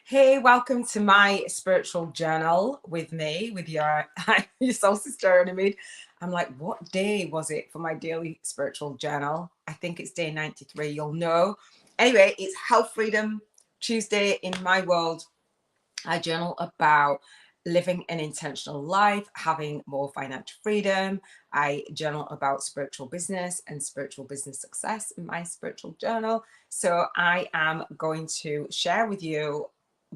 Hey, welcome to my spiritual journal with me, with your soul sister Anamid. I'm like, what day was it for my daily spiritual journal? I think it's day 93. You'll know. Anyway, it's Health Freedom Tuesday. In my world, I journal about living an intentional life, having more financial freedom. I journal about spiritual business and spiritual business success in my spiritual journal. So I am going to share with you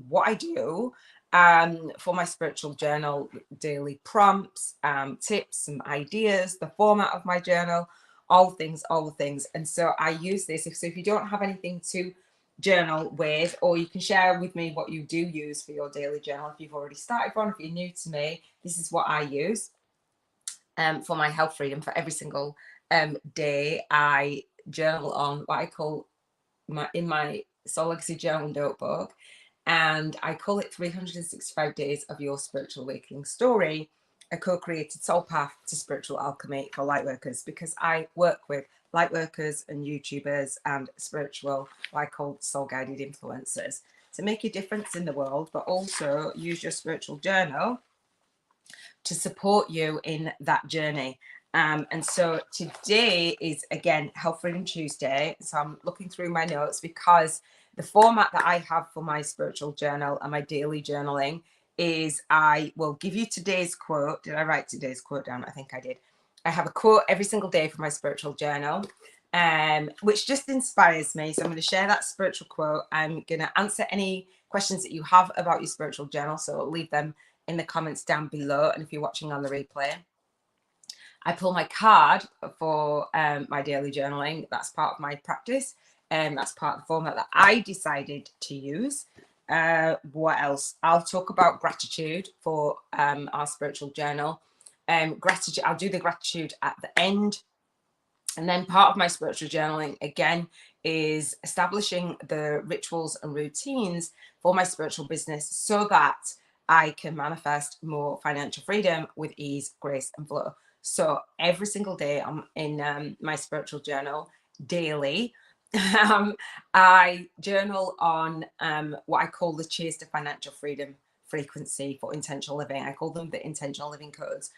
what I do for my spiritual journal, daily prompts, tips, some ideas, the format of my journal, all the things. And so I use this. So if you don't have anything to journal with, or you can share with me what you do use for your daily journal. If you've already started one, if you're new to me, this is what I use for my health freedom. For every single day, I journal on what I call my Soul Legacy journal notebook, and I call it 365 Days of Your Spiritual Awakening Story, a co-created soul path to spiritual alchemy for lightworkers, because I work with lightworkers and YouTubers and spiritual, what I call soul-guided influencers, to make a difference in the world, but also use your spiritual journal to support you in that journey. And so today is, again, Health Freedom Tuesday. So I'm looking through my notes because the format that I have for my spiritual journal and my daily journaling is I will give you today's quote. Did I write today's quote down? I think I did. I have a quote every single day for my spiritual journal, which just inspires me. So I'm going to share that spiritual quote. I'm going to answer any questions that you have about your spiritual journal. So I'll leave them in the comments down below. And if you're watching on the replay, I pull my card for my daily journaling. That's part of my practice. That's part of the format that I decided to use. What else? I'll talk about gratitude for our spiritual journal. Gratitude, I'll do the gratitude at the end. And then part of my spiritual journaling, again, is establishing the rituals and routines for my spiritual business so that I can manifest more financial freedom with ease, grace, and flow. So every single day I'm in my spiritual journal daily. I journal on what I call the Cheers to Financial Freedom frequency for intentional living. I call them the intentional living codes.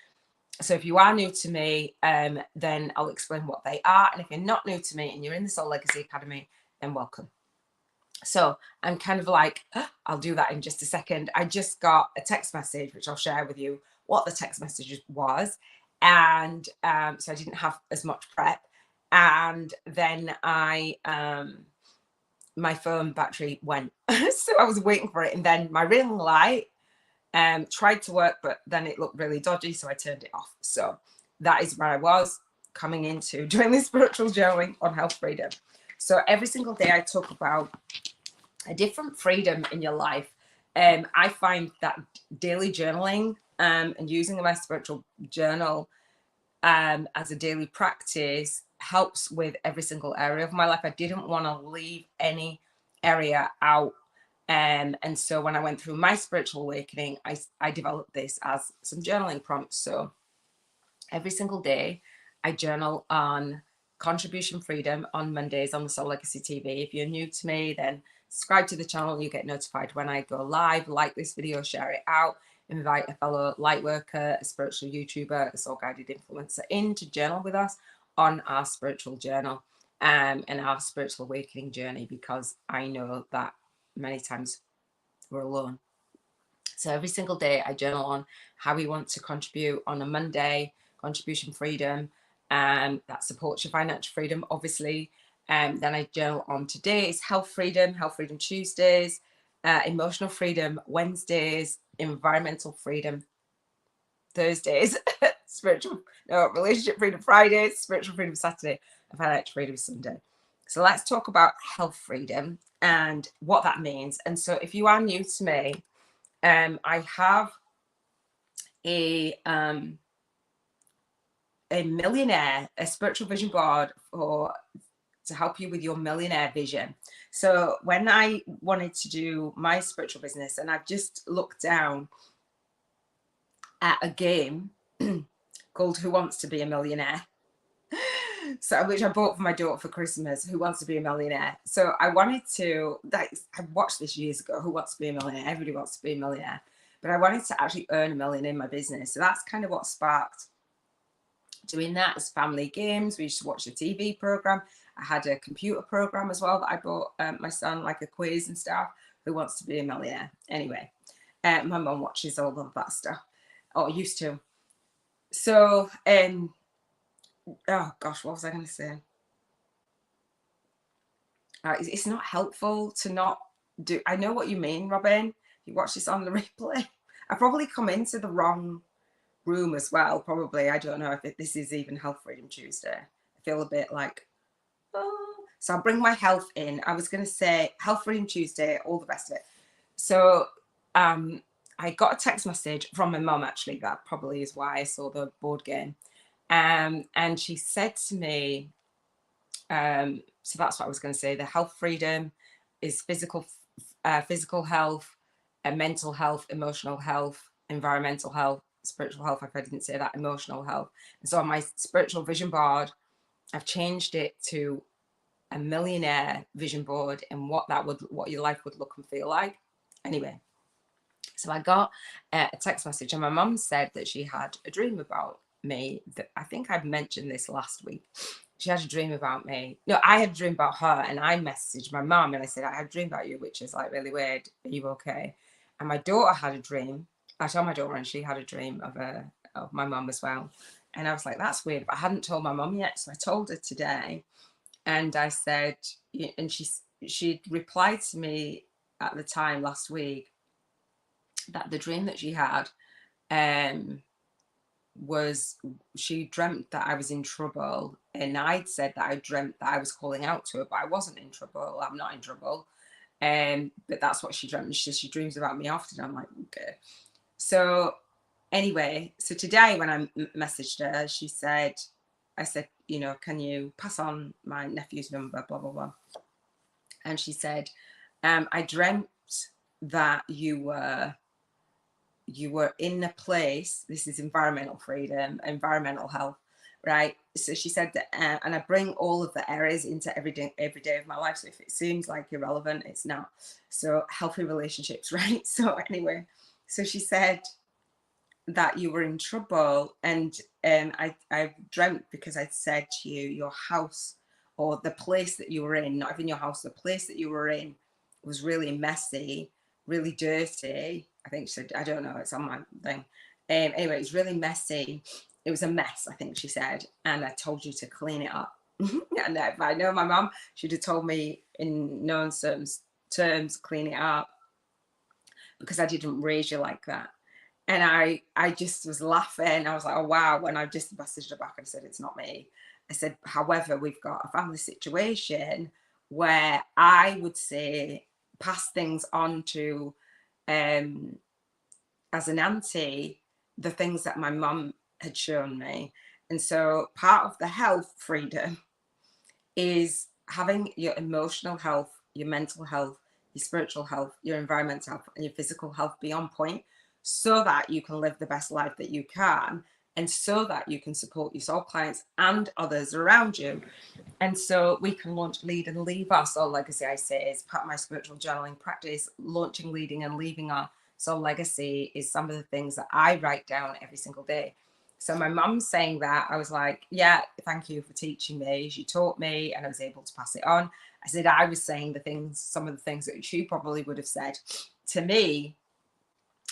So if you are new to me, then I'll explain what they are. And if you're not new to me and you're in the Soul Legacy Academy, then welcome. So I'm kind of like, I'll do that in just a second. I just got a text message, which I'll share with you what the text message was. And so I didn't have as much prep. And then my phone battery went. So I was waiting for it. And then my ring light tried to work, but then it looked really dodgy. So I turned it off. So that is where I was coming into doing this spiritual journaling on health freedom. So every single day I talk about a different freedom in your life. I find that daily journaling and using my spiritual journal as a daily practice helps with every single area of my life. I didn't want to leave any area out. And so when I went through my spiritual awakening, I developed this as some journaling prompts. So every single day I journal on contribution freedom on Mondays on the Soul Legacy TV. If you're new to me, then subscribe to the channel. You get notified when I go live. Like this video, share it out, invite a fellow light worker, a spiritual YouTuber, a soul guided influencer in to journal with us on our spiritual journal and our spiritual awakening journey, because I know that many times we're alone. So every single day I journal on how we want to contribute. On a Monday, contribution freedom, that supports your financial freedom, obviously. Then I journal on today's health freedom Tuesdays, emotional freedom Wednesdays, environmental freedom Thursdays, relationship freedom Fridays, spiritual freedom Saturday, and financial freedom Sunday. So let's talk about health freedom and what that means. And so if you are new to me, I have a spiritual vision board to help you with your millionaire vision. So when I wanted to do my spiritual business, and I've just looked down at a game called Who Wants to Be a Millionaire. So, which I bought for my daughter for Christmas, Who Wants to Be a Millionaire. So I wanted to, I watched this years ago, Who Wants to Be a Millionaire? Everybody wants to be a millionaire. But I wanted to actually earn $1 million in my business. So that's kind of what sparked doing that as family games. We used to watch the TV program. I had a computer program as well that I bought my son, like a quiz and stuff. Who Wants to Be a Millionaire? Anyway, my mum watches all of that stuff, or used to. So, oh gosh, what was I going to say? It's not helpful to not do. I know what you mean, Robin. You watch this on the replay. I probably come into the wrong room as well. Probably. I don't know if this is even Health Freedom Tuesday. I feel a bit like, oh. So I'll bring my health in. I was going to say Health Freedom Tuesday, all the rest of it. So I got a text message from my mum, actually. That probably is why I saw the board game. And she said to me, so that's what I was going to say. The health freedom is physical health, mental health, emotional health, environmental health, spiritual health. If I didn't say that, emotional health. And so on my spiritual vision board, I've changed it to a millionaire vision board and what your life would look and feel like. Anyway, so I got a text message, and my mum said that she had a dream about me. That I think I'd mentioned this last week. She had a dream about me. No, I had a dream about her, and I messaged my mum and I said, I had a dream about you, which is like really weird. Are you okay? And my daughter had a dream. I told my daughter, and she had a dream of my mum as well. And I was like, that's weird. But I hadn't told my mum yet. So I told her today. And I said, and she replied to me at the time last week that the dream that she had was, she dreamt that I was in trouble, and I'd said that I dreamt that I was calling out to her, but I wasn't in trouble. I'm not in trouble. But that's what she dreamt. She dreams about me often. I'm like, okay. So anyway, so today when I messaged her, I said, can you pass on my nephew's number, blah, blah, blah. And she said, I dreamt that you were in a place, this is environmental freedom, environmental health, right? So she said that, and I bring all of the areas into every day of my life. So if it seems like irrelevant, it's not. So healthy relationships, right? So anyway, so she said that you were in trouble, and I dreamt because I'd said to you, your house, or the place that you were in, not even your house, the place that you were in was really messy, really dirty. I think she said, I don't know, it's on my thing. Anyway, it was really messy. It was a mess, I think she said. And I told you to clean it up. And if I know my mum, she'd have told me in no terms, clean it up, because I didn't raise you like that. And I just was laughing. I was like, oh, wow. When I just messaged her back and said, it's not me. I said, however, we've got a family situation where I would say pass things on to, as an auntie, the things that my mum had shown me. And so part of the health freedom is having your emotional health, your mental health, your spiritual health, your environmental health, and your physical health be on point, so that you can live the best life that you can, and so that you can support your soul clients and others around you. And so we can launch, lead, and leave our soul legacy, I say, is part of my spiritual journaling practice. Launching, leading, and leaving our soul legacy is some of the things that I write down every single day. So my mum saying that, I was like, yeah, thank you for teaching me. She taught me, and I was able to pass it on. I said, I was saying some of the things that she probably would have said to me.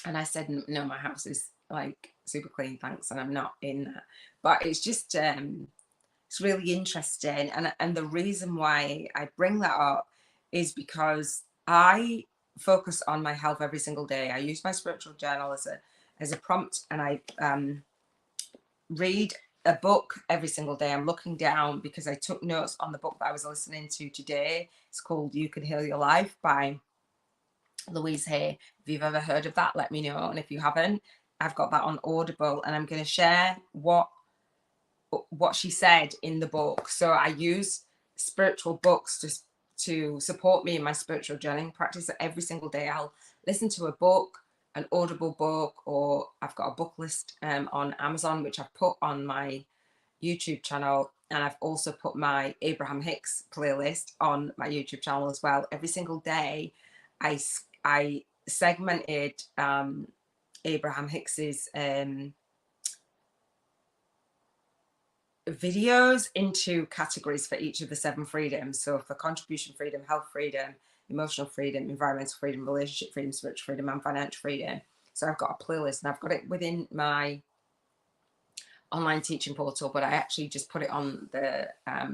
And I said, no, my house is like super clean, thanks. And I'm not in that. But it's just, it's really interesting. And the reason why I bring that up is because I focus on my health every single day. I use my spiritual journal as a prompt, and I read a book every single day. I'm looking down because I took notes on the book that I was listening to today. It's called You Can Heal Your Life by Louise Hay. If you've ever heard of that, let me know. And if you haven't, I've got that on Audible, and I'm going to share what she said in the book. So I use spiritual books to support me in my spiritual journaling practice. Every single day I'll listen to a book, an Audible book, or I've got a book list on Amazon, which I've put on my YouTube channel. And I've also put my Abraham Hicks playlist on my YouTube channel as well. Every single day, I segmented Abraham Hicks's videos into categories for each of the 7 freedoms. So for contribution freedom, health freedom, emotional freedom, environmental freedom, relationship freedom, spiritual freedom, and financial freedom. So I've got a playlist, and I've got it within my online teaching portal, but I actually just put it on the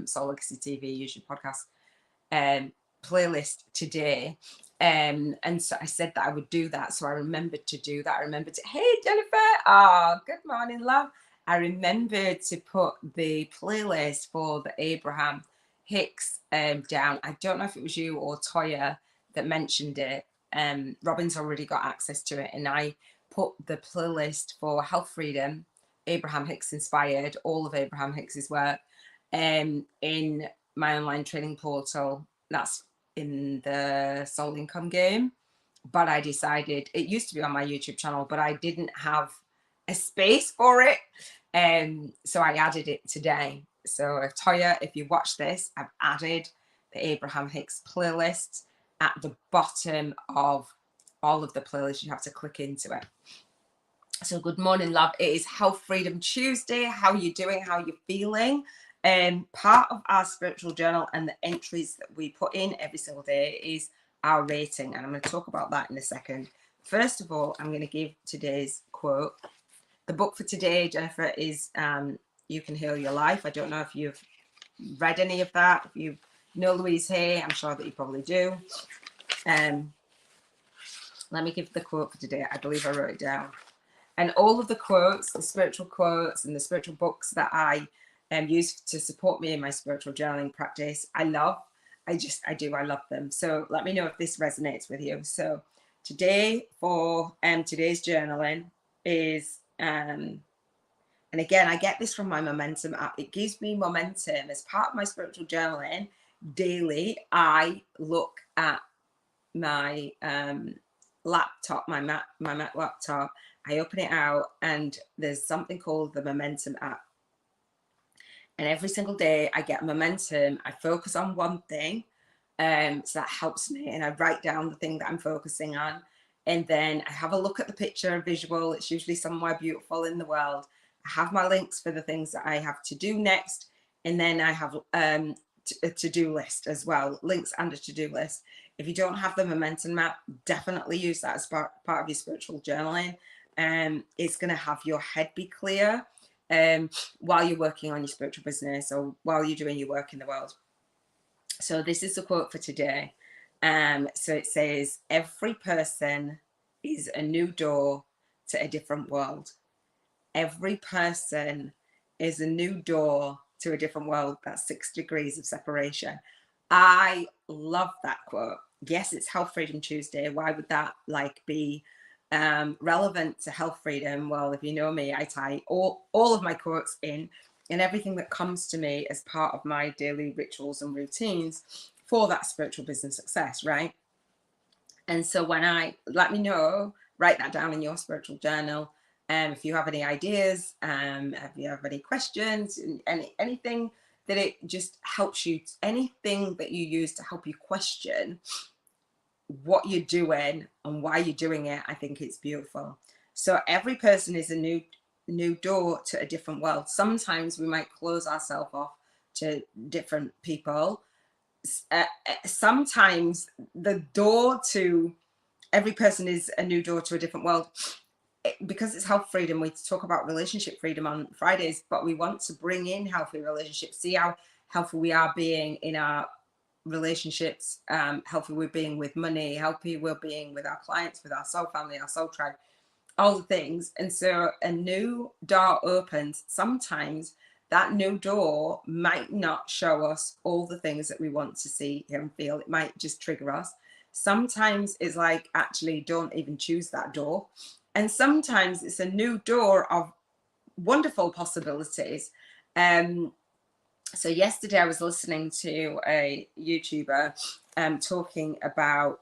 Soul Legacy TV YouTube podcast playlist today. And so I said that I would do that. So I remembered to do that. I remembered to, hey, Jennifer, good morning, love. I remembered to put the playlist for the Abraham Hicks down. I don't know if it was you or Toya that mentioned it. Robin's already got access to it. And I put the playlist for Health Freedom, Abraham Hicks inspired, all of Abraham Hicks's work, in my online training portal. That's in the Soul Income game. But I decided, it used to be on my YouTube channel, but I didn't have a space for it. So I added it today. So if Toya, if you watch this, I've added the Abraham Hicks playlist at the bottom of all of the playlists. You have to click into it. So good morning, love. It is Health Freedom Tuesday. How are you doing? How are you feeling? Part of our spiritual journal and the entries that we put in every single day is our rating. And I'm going to talk about that in a second. First of all, I'm going to give today's quote. The book for today, Jennifer, is You Can Heal Your Life. I don't know if you've read any of that. If you know Louise Hay, I'm sure that you probably do. Let me give the quote for today. I believe I wrote it down. And all of the quotes, the spiritual quotes and the spiritual books that I use to support me in my spiritual journaling practice, I love. I love them. So let me know if this resonates with you. So today for today's journaling is, and again, I get this from my Momentum app. It gives me momentum as part of my spiritual journaling. Daily, I look at my laptop, my Mac laptop. I open it out and there's something called the Momentum app. And every single day I get momentum. I focus on one thing. So that helps me. And I write down the thing that I'm focusing on. And then I have a look at the picture, visual. It's usually somewhere beautiful in the world. I have my links for the things that I have to do next. And then I have a to-do list as well, links and a to-do list. If you don't have the Momentum map, definitely use that as part of your spiritual journaling. It's going to have your head be clear while you're working on your spiritual business or while you're doing your work in the world. So this is the quote for today. So it says, every person is a new door to a different world. Every person is a new door to a different world. That's 6 degrees of separation. I love that quote. Yes, it's Health Freedom Tuesday. Why would that be relevant to health freedom? Well, if you know me, I tie all of my quotes in and everything that comes to me as part of my daily rituals and routines for that spiritual business success, right? And so let me know, write that down in your spiritual journal. If you have any ideas, if you have any questions, anything that it just helps you, anything that you use to help you question what you're doing and why you're doing it, I think it's beautiful. So every person is a new door to a different world. Sometimes we might close ourselves off to different people. Sometimes the door to every person is a new door to a different world. Because it's health freedom, we talk about relationship freedom on Fridays, but we want to bring in healthy relationships, see how healthy we are being in our relationships, healthy we're being with money, healthy we're being with our clients, with our soul family, our soul tribe, all the things. And so a new door opens. Sometimes that new door might not show us all the things that we want to see, hear, and feel. It might just trigger us. Sometimes it's like, actually, don't even choose that door. And sometimes it's a new door of wonderful possibilities. So yesterday I was listening to a YouTuber talking about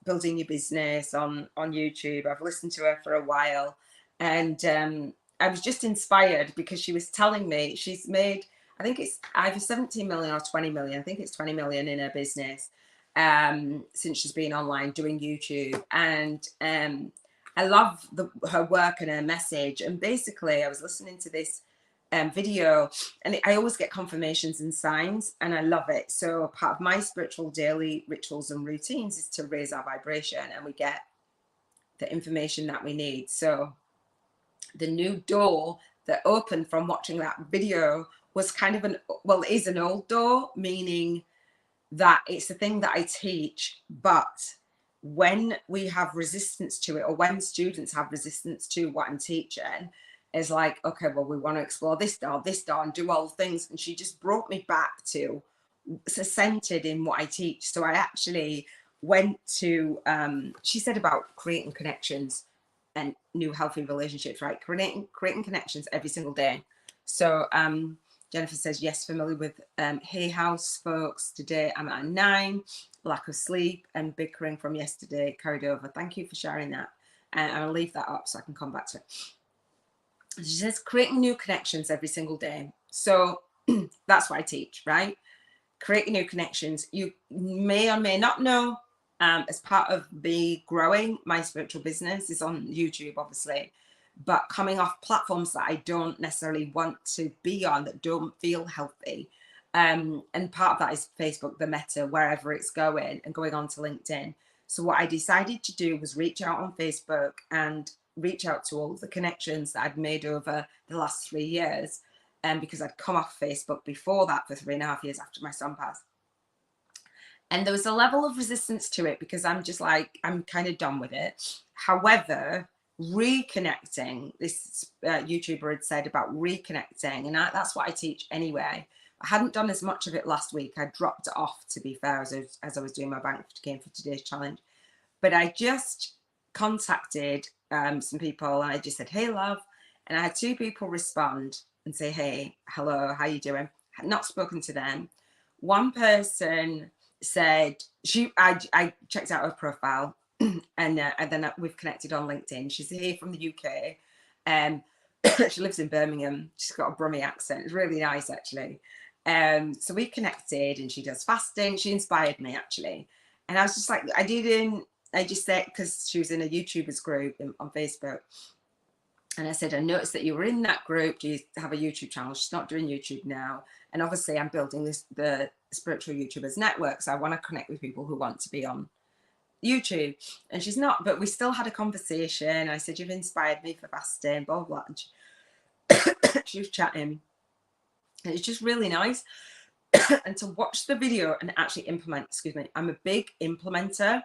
building your business on YouTube. I've listened to her for a while, and I was just inspired because she was telling me she's made I think it's either 17 million or 20 million. I think it's 20 million in her business since she's been online doing YouTube. And I love her work and her message. And basically, I was listening to this video, and I always get confirmations and signs, and I love it. So part of my spiritual daily rituals and routines is to raise our vibration, and we get the information that we need. So the new door that opened from watching that video was kind of it is an old door, meaning that it's the thing that I teach, but when we have resistance to it, or when students have resistance to what I'm teaching, is like, okay, well, we want to explore this door, and do all the things. And she just brought me back to centered in what I teach. So I actually went to, she said about creating connections and new healthy relationships, right? Creating connections every single day. So Jennifer says, yes, familiar with Hay House, folks. Today I'm at a 9, lack of sleep and bickering from yesterday carried over. Thank you for sharing that. And I'll leave that up so I can come back to it. She says, creating new connections every single day. So that's what I teach, right? Creating new connections. You may or may not know, as part of me growing my spiritual business is on YouTube, obviously, but coming off platforms that I don't necessarily want to be on, that don't feel healthy. And part of that is Facebook, the Meta, wherever it's going, and going on to LinkedIn. So what I decided to do was reach out on Facebook and reach out to all of the connections that I'd made over the last 3 years. Because I'd come off Facebook before that for 3.5 years after my son passed. And there was a level of resistance to it because I'm just like, I'm kind of done with it. However, reconnecting, this YouTuber had said about reconnecting, and that's what I teach anyway. I hadn't done as much of it last week. I dropped it off, to be fair, as I was doing my bank game for today's challenge. But I just contacted some people, and I just said, hey, love. And I had 2 people respond and say, hey, hello, how you doing? I had not spoken to them. One person said, I checked out her profile, and then we've connected on LinkedIn. She's here from the UK. She lives in Birmingham. She's got a Brummie accent. It's really nice, actually. So we connected, and she does fasting. She inspired me, actually. And I was just like, I just said, because she was in a YouTubers group on Facebook. And I said, I noticed that you were in that group. Do you have a YouTube channel? She's not doing YouTube now. And obviously I'm building the spiritual YouTubers network. So I want to connect with people who want to be on YouTube. And she's not, but we still had a conversation. I said, you've inspired me for fasting, blah, blah, blah. And she was chatting. And it's just really nice. And to watch the video and actually implement, I'm a big implementer.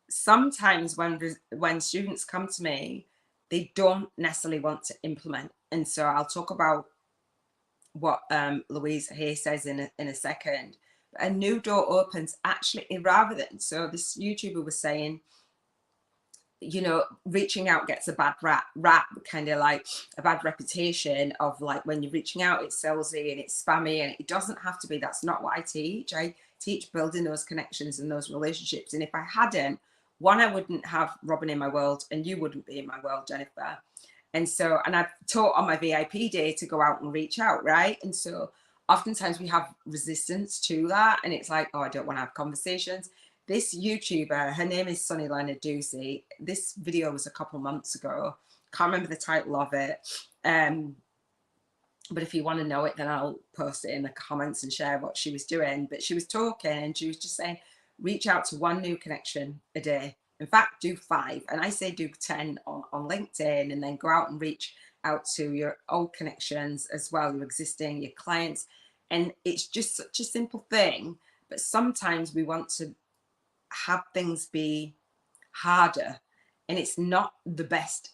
Sometimes when students come to me, they don't necessarily want to implement. And so I'll talk about what Louise here says in a second. A new door opens, actually, rather than, so this YouTuber was saying, you know, reaching out gets a bad rap, kind of like a bad reputation of like, when you're reaching out, it's salesy and it's spammy, and it doesn't have to be. That's not what I teach. I teach building those connections and those relationships. And if I hadn't, one, I wouldn't have Robin in my world, and you wouldn't be in my world, Jennifer. And so, and I've taught on my VIP day to go out and reach out, right? And so oftentimes we have resistance to that, and it's like, oh, I don't want to have conversations. This YouTuber, her name is Sunny Leonard Ducey. This video was a couple months ago. Can't remember the title of it. But if you want to know it, then I'll post it in the comments and share what she was doing. But she was talking, and she was just saying, reach out to 1 new connection a day. In fact, do 5. And I say do 10 on LinkedIn, and then go out and reach out to your old connections as well, your existing, your clients. And it's just such a simple thing. But sometimes we want to have things be harder. And it's not the best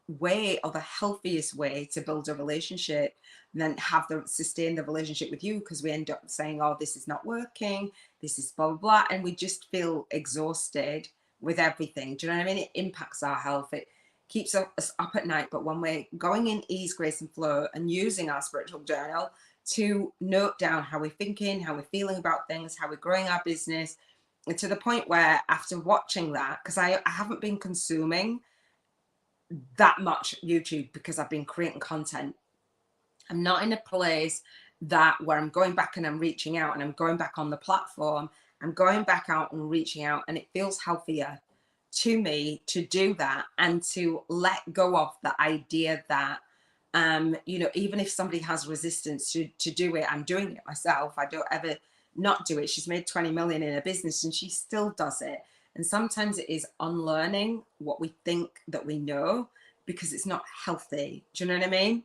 way or the healthiest way to build a relationship and then sustain the relationship with you, because we end up saying, oh, this is not working, this is blah, blah, blah. And we just feel exhausted with everything. Do you know what I mean? It impacts our health. It keeps us up at night. But when we're going in ease, grace, and flow, and using our spiritual journal to note down how we're thinking, how we're feeling about things, how we're growing our business, and to the point where after watching that, because I haven't been consuming that much YouTube because I've been creating content. I'm not in a place that where I'm going back and I'm reaching out and I'm going back on the platform, I'm going back out and reaching out, and it feels healthier to me to do that and to let go of the idea that you know, even if somebody has resistance to do it, I'm doing it myself. I don't ever not do it. She's made 20 million in a business and she still does it. And sometimes it is unlearning what we think that we know, because it's not healthy. Do you know what I mean?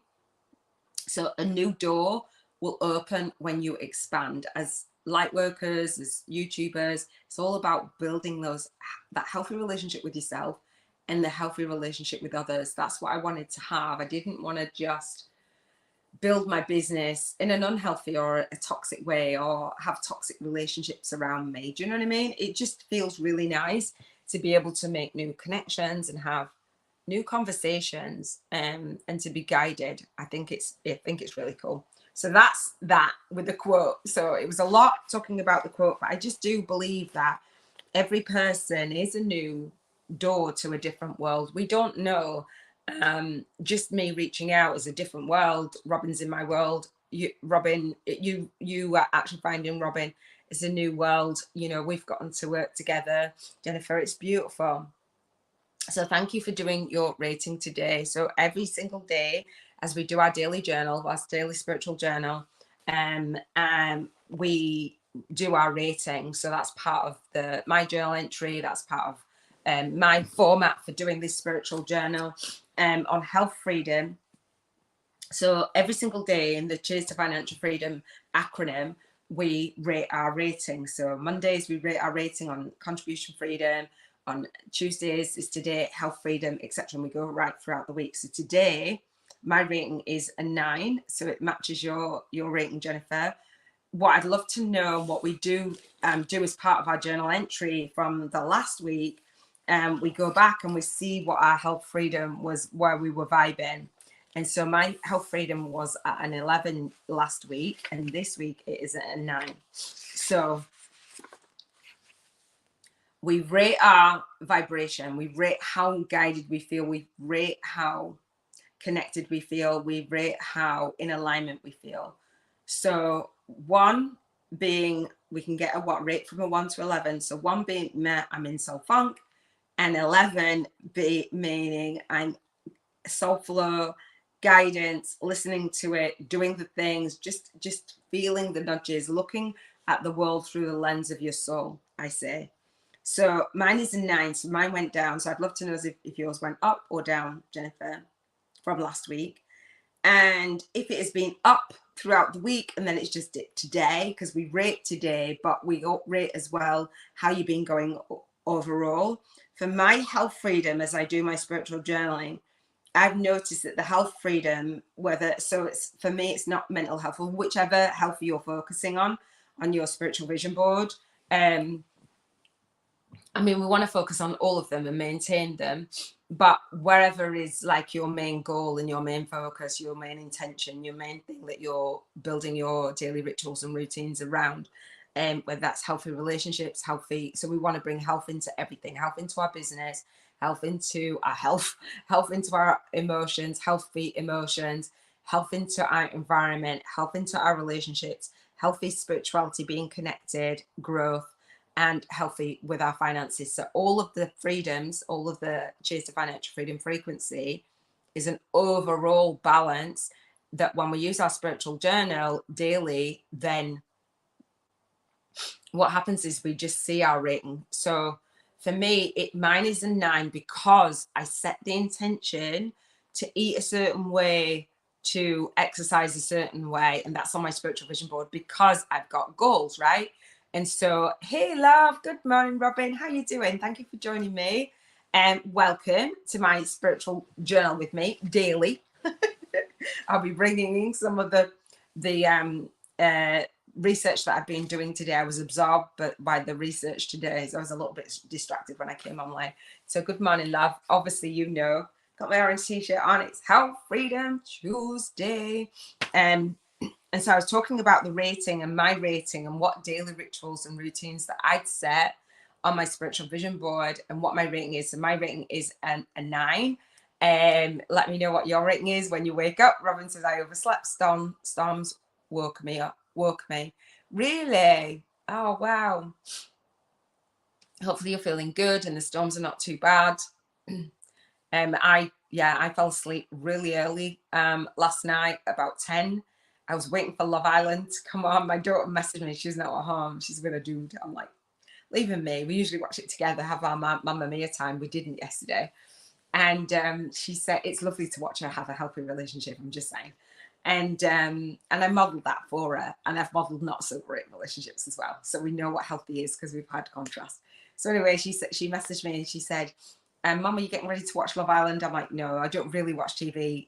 So a new door will open when you expand. As light workers, as YouTubers, it's all about building that healthy relationship with yourself and the healthy relationship with others. That's what I wanted to have. I didn't want to just build my business in an unhealthy or a toxic way, or have toxic relationships around me. Do you know what I mean? It just feels really nice to be able to make new connections and have new conversations, and to be guided. I think it's really cool. So that's that with the quote. So it was a lot talking about the quote, but I just do believe that every person is a new door to a different world. We don't know. Just me reaching out is a different world. Robin's in my world. Robin, you are actually finding Robin is a new world. You know, we've gotten to work together. Jennifer, it's beautiful. So thank you for doing your rating today. So every single day, as we do our daily journal, our daily spiritual journal, we do our rating. So that's part of my journal entry. That's part of my format for doing this spiritual journal on health freedom. So every single day in the Cheers to Financial Freedom acronym, we rate our rating. So Mondays, we rate our rating on contribution freedom. On Tuesdays is today, health freedom, etc. And we go right throughout the week. So today, my rating is a 9. So it matches your rating, Jennifer. What I'd love to know, what we do as part of our journal entry from the last week, we go back and we see what our health freedom was, where we were vibing. And so my health freedom was at an 11 last week, and this week it is at a 9. So we rate our vibration, we rate how guided we feel, we rate how connected we feel, we rate how in alignment we feel. So 1 being, we can get a what rate from a 1 to 11. So 1 being, meh, I'm in soul funk, and 11 meaning I'm soul flow, guidance, listening to it, doing the things, just feeling the nudges, looking at the world through the lens of your soul, I say. So mine is a 9, so mine went down. So I'd love to know if yours went up or down, Jennifer, from last week. And if it has been up throughout the week, and then it's just today, because we rate today, but we rate as well how you've been going overall. For my health freedom, as I do my spiritual journaling, I've noticed that the health freedom, it's for me, it's not mental health, or whichever health you're focusing on your spiritual vision board. I mean, we want to focus on all of them and maintain them, but wherever is like your main goal and your main focus, your main intention, your main thing that you're building your daily rituals and routines around, whether that's healthy relationships, healthy. So we want to bring health into everything, health into our business, health into our health into our emotions, healthy emotions, health into our environment, health into our relationships, healthy spirituality, being connected, growth, and healthy with our finances. So all of the freedoms, all of the Cheers to Financial Freedom frequency is an overall balance that when we use our spiritual journal daily, then what happens is we just see our rating. So for me, mine is a 9 because I set the intention to eat a certain way, to exercise a certain way, and that's on my spiritual vision board because I've got goals, right? And so, hey, love, good morning, Robin. How you doing? Thank you for joining me. And welcome to my spiritual journal with me daily. I'll be bringing in some of the research that I've been doing today. I was absorbed by the research today, so I was a little bit distracted when I came online. So good morning, love. Obviously, you know, got my orange t-shirt on. It's Health Freedom Tuesday. And so I was talking about the rating and my rating and what daily rituals and routines that I'd set on my spiritual vision board and what my rating is. So my rating is a 9. Let me know what your rating is when you wake up. Robin says I overslept. Storms woke me up. Really? Oh, wow. Hopefully you're feeling good and the storms are not too bad. I fell asleep really early last night, about 10. I was waiting for Love Island to come on. My daughter messaged me. She's not at home. She's with a dude. I'm like, leaving me. We usually watch it together, have our Mamma Mia time. We didn't yesterday. And she said, it's lovely to watch her have a healthy relationship. I'm just saying. And I modeled that for her. And I've modeled not so great relationships as well. So we know what healthy is because we've had contrast. So anyway, she messaged me and she said, Mum, are you getting ready to watch Love Island? I'm like, no, I don't really watch TV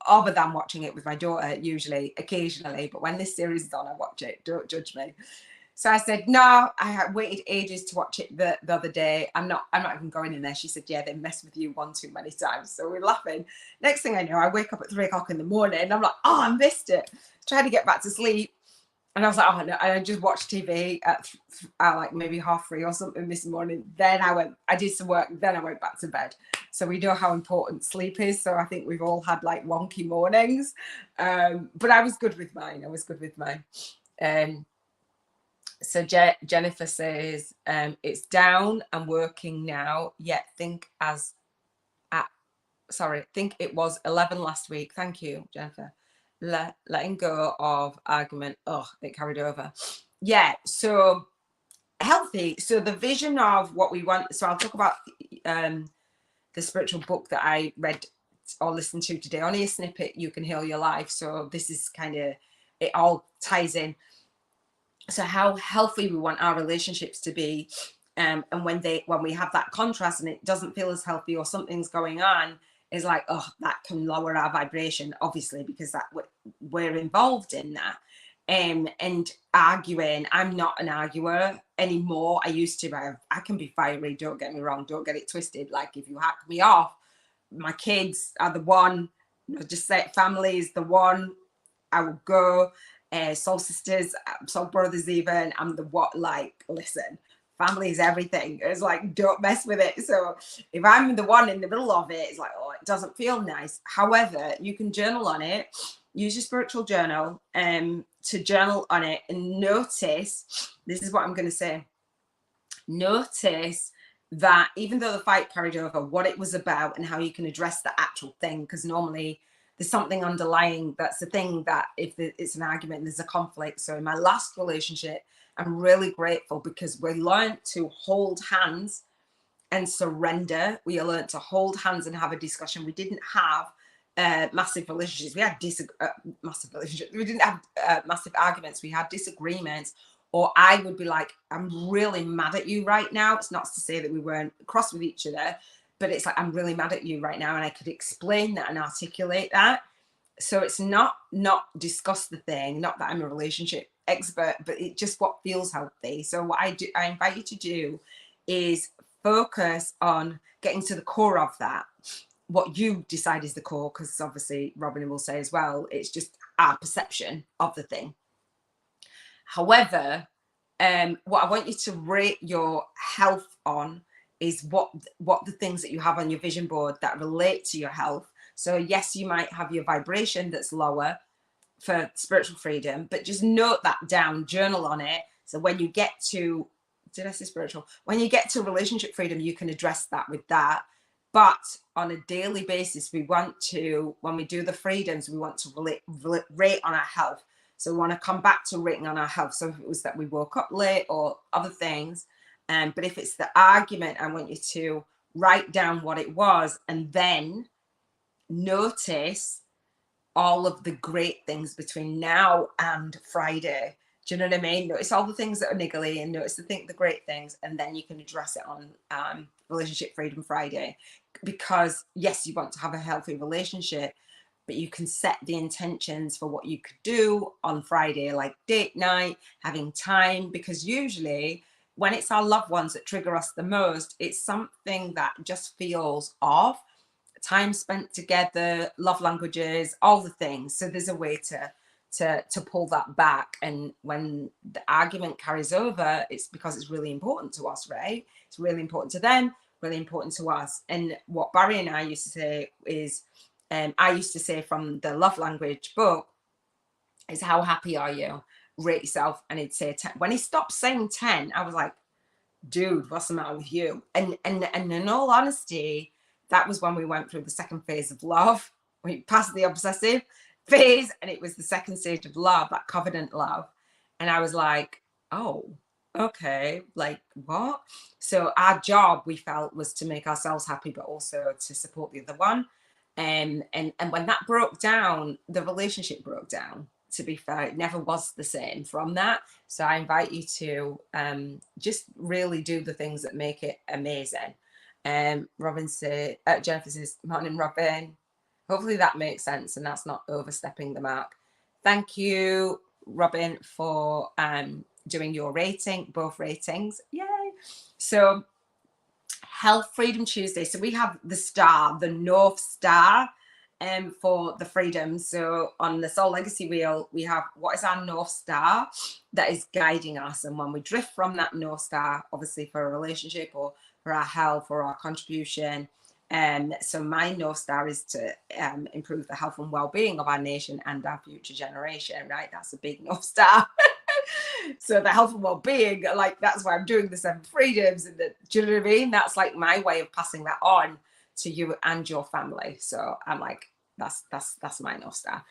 other than watching it with my daughter, usually, occasionally. But when this series is on, I watch it. Don't judge me. So I said, no, I had waited ages to watch it the other day. I'm not even going in there. She said, yeah, they mess with you one too many times. So we're laughing. Next thing I know, I wake up at 3 o'clock in the morning and I'm like, oh, I missed it. Trying to get back to sleep. And I was like, oh no, I just watched TV at like maybe 3:30 or something this morning. Then I did some work, then I went back to bed. So we know how important sleep is. So I think we've all had like wonky mornings. But I was good with mine. So Jennifer says, it's down and working now, yet think it was 11 last week. Thank you, Jennifer. Letting go of argument. Oh, it carried over. Yeah, so healthy. So the vision of what we want. So I'll talk about the spiritual book that I read or listened to today. Only a snippet, You Can Heal Your Life. So this is kind of, it all ties in. So how healthy we want our relationships to be. And when we have that contrast and it doesn't feel as healthy or something's going on, is like, oh, that can lower our vibration, obviously, because that we're involved in that. And arguing, I'm not an arguer anymore. I used to. I can be fiery, don't get me wrong, don't get it twisted. Like if you hack me off, my kids are the one, just say family is the one, I will go. Soul sisters, soul brothers even, I'm the what, like, listen, family is everything. It's like, don't mess with it. So if I'm the one in the middle of it, it's like, oh, it doesn't feel nice. However, you can journal on it. Use your spiritual journal to journal on it and notice, this is what I'm going to say, notice that even though the fight carried over, what it was about and how you can address the actual thing, because normally there's something underlying. That's the thing, that if it's an argument and there's a conflict. So in my last relationship, I'm really grateful because we learned to hold hands and surrender. We learned to hold hands and have a discussion. We didn't have massive relationships. We had massive relationships. We didn't have massive arguments. We had disagreements. Or I would be like, I'm really mad at you right now. It's not to say that we weren't cross with each other, but it's like, I'm really mad at you right now. And I could explain that and articulate that. So it's not discuss the thing, not that I'm a relationship expert, but it's just what feels healthy. So what I invite you to do is focus on getting to the core of that. What you decide is the core, because obviously Robin will say as well, it's just our perception of the thing. However, what I want you to rate your health on is what the things that you have on your vision board that relate to your health. So yes, you might have your vibration that's lower for spiritual freedom, but just note that down, journal on it. So when you get to, did I say spiritual? When you get to relationship freedom, you can address that with that. But on a daily basis, we want to, when we do the freedoms, we want to rate on our health. So we want to come back to rating on our health. So if it was that we woke up late or other things, but if it's the argument, I want you to write down what it was and then notice all of the great things between now and Friday. Do you know what I mean? Notice all the things that are niggly and notice the great things, and then you can address it on Relationship Freedom Friday. Because yes, you want to have a healthy relationship, but you can set the intentions for what you could do on Friday, like date night, having time, because usually when it's our loved ones that trigger us the most, it's something that just feels off. Time spent together, love languages, all the things. So there's a way to pull that back. And when the argument carries over, it's because it's really important to us, right? It's really important to them, really important to us. And what Barry and I used to say is, I used to say from the love language book, is how happy are you? Rate yourself. And he'd say 10. When he stopped saying 10, I was like, dude, what's the matter with you? And in all honesty, that was when we went through the second phase of love. We passed the obsessive phase, and it was the second stage of love, that covenant love. And I was like, oh, okay, like what? So our job, we felt, was to make ourselves happy, but also to support the other one. And when that broke down, the relationship broke down. To be fair, it never was the same from that. So I invite you to just really do the things that make it amazing. Robin said, Jennifer says, morning, Robin. Hopefully that makes sense and that's not overstepping the mark. Thank you, Robin, for doing your rating, both ratings. Yay. So Health Freedom Tuesday. So we have the star, the North Star, for the freedom. So on the Soul Legacy wheel, we have what is our North Star that is guiding us. And when we drift from that North Star, obviously for a relationship or for our health or our contribution, so my North Star is to improve the health and well-being of our nation and our future generation, right? That's a big North Star. So the health and well-being, like, that's why I'm doing the 7 freedoms. And do you know what I mean? That's like my way of passing that on to you and your family. So I'm like, that's my North Star.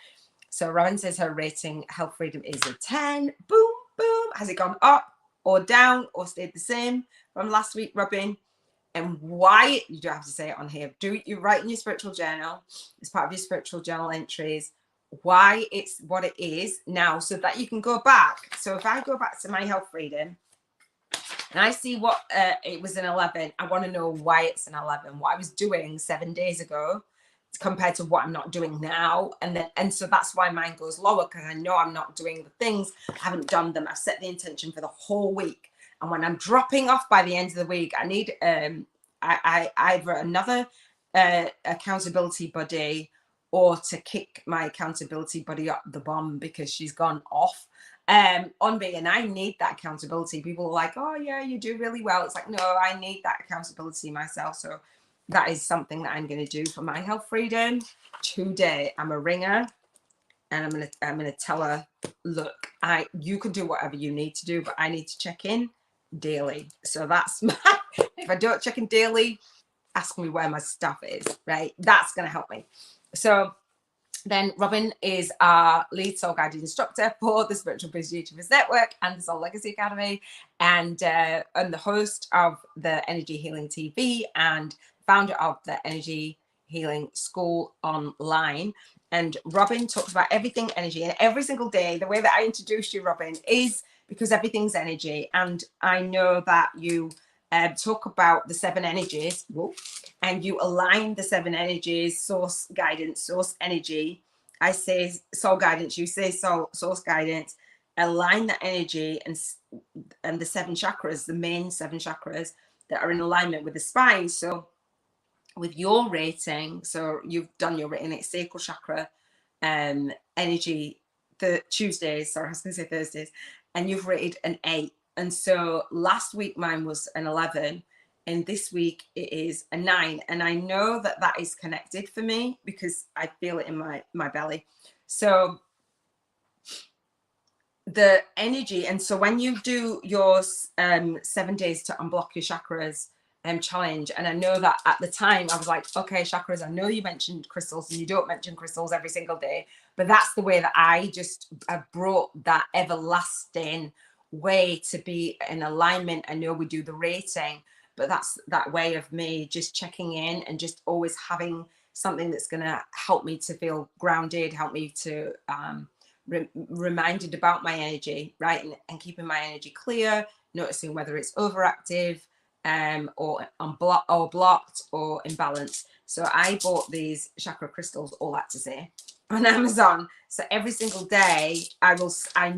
So Robin says her rating, health freedom, is a 10. Boom, boom. Has it gone up or down or stayed the same from last week, Robin? And why, you don't have to say it on here, you write in your spiritual journal, as part of your spiritual journal entries, why it's what it is now, so that you can go back. So if I go back to my health freedom and I see what it was an 11, I want to know why it's an 11, what I was doing 7 days ago compared to what I'm not doing now. And so that's why mine goes lower, because I know I'm not doing the things, I haven't done them, I've set the intention for the whole week. And when I'm dropping off by the end of the week, I need either another accountability buddy, or to kick my accountability buddy up the bum because she's gone off on me, and I need that accountability. People are like, oh yeah, you do really well. It's like, no, I need that accountability myself. So that is something that I'm going to do for my health freedom today. I'm a ringer, and I'm gonna tell her, look, you can do whatever you need to do, but I need to check in daily. So that's my, if I don't check in daily, ask me where my stuff is, right? That's going to help me. So then Robin is our lead soul guided instructor for the Spiritual Biz YouTubers Network and the Soul Legacy Academy, and the host of the Energy Healing TV and founder of the Energy Healing School online. And Robin talks about everything energy, and every single day, the way that I introduced you, Robin, is because everything's energy. And I know that you talk about the 7 energies, and you align the 7 energies: source guidance, source energy. I say soul guidance, you say source guidance. Align that energy and the 7 chakras, the main 7 chakras that are in alignment with the spine. So with your rating, so you've done your rating, it's sacral chakra energy, the Tuesdays, sorry, I was going to say Thursdays, and you've rated an 8. And so last week mine was an 11, and this week it is a 9. And I know that that is connected for me because I feel it in my belly. So the energy, and so when you do your 7 days to unblock your chakras challenge, and I know that at the time I was like, okay, chakras, I know you mentioned crystals, and you don't mention crystals every single day, but that's the way that I brought that everlasting way to be in alignment. I know we do the rating, but that's that way of me just checking in and just always having something that's going to help me to feel grounded, help me to reminded about my energy, right? And keeping my energy clear, noticing whether it's overactive or blocked or imbalanced. So I bought these chakra crystals, all that to say, on Amazon. So every single day I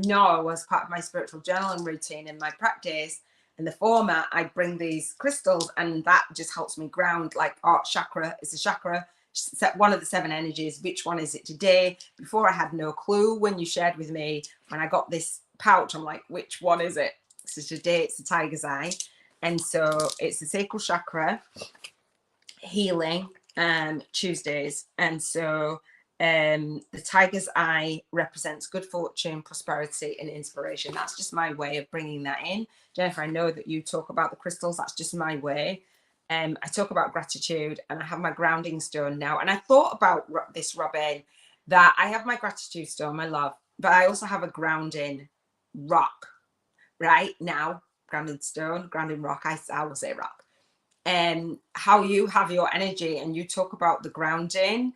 know, as part of my spiritual journaling routine and my practice and the format, I bring these crystals, and that just helps me ground. Like, chakra is a chakra, one of the 7 energies. Which one is it today? Before, I had no clue. When you shared with me, when I got this pouch, I'm like, which one is it? So today it's the tiger's eye. And so it's the sacral chakra healing Tuesdays. And so The tiger's eye represents good fortune, prosperity, and inspiration. That's just my way of bringing that in. Jennifer, I know that you talk about the crystals. That's just my way. I talk about gratitude, and I have my grounding stone now. And I thought about this, Robin, that I have my gratitude stone, my love, but I also have a grounding rock right now. Grounding stone, grounding rock. I will say rock. And how you have your energy, and you talk about the grounding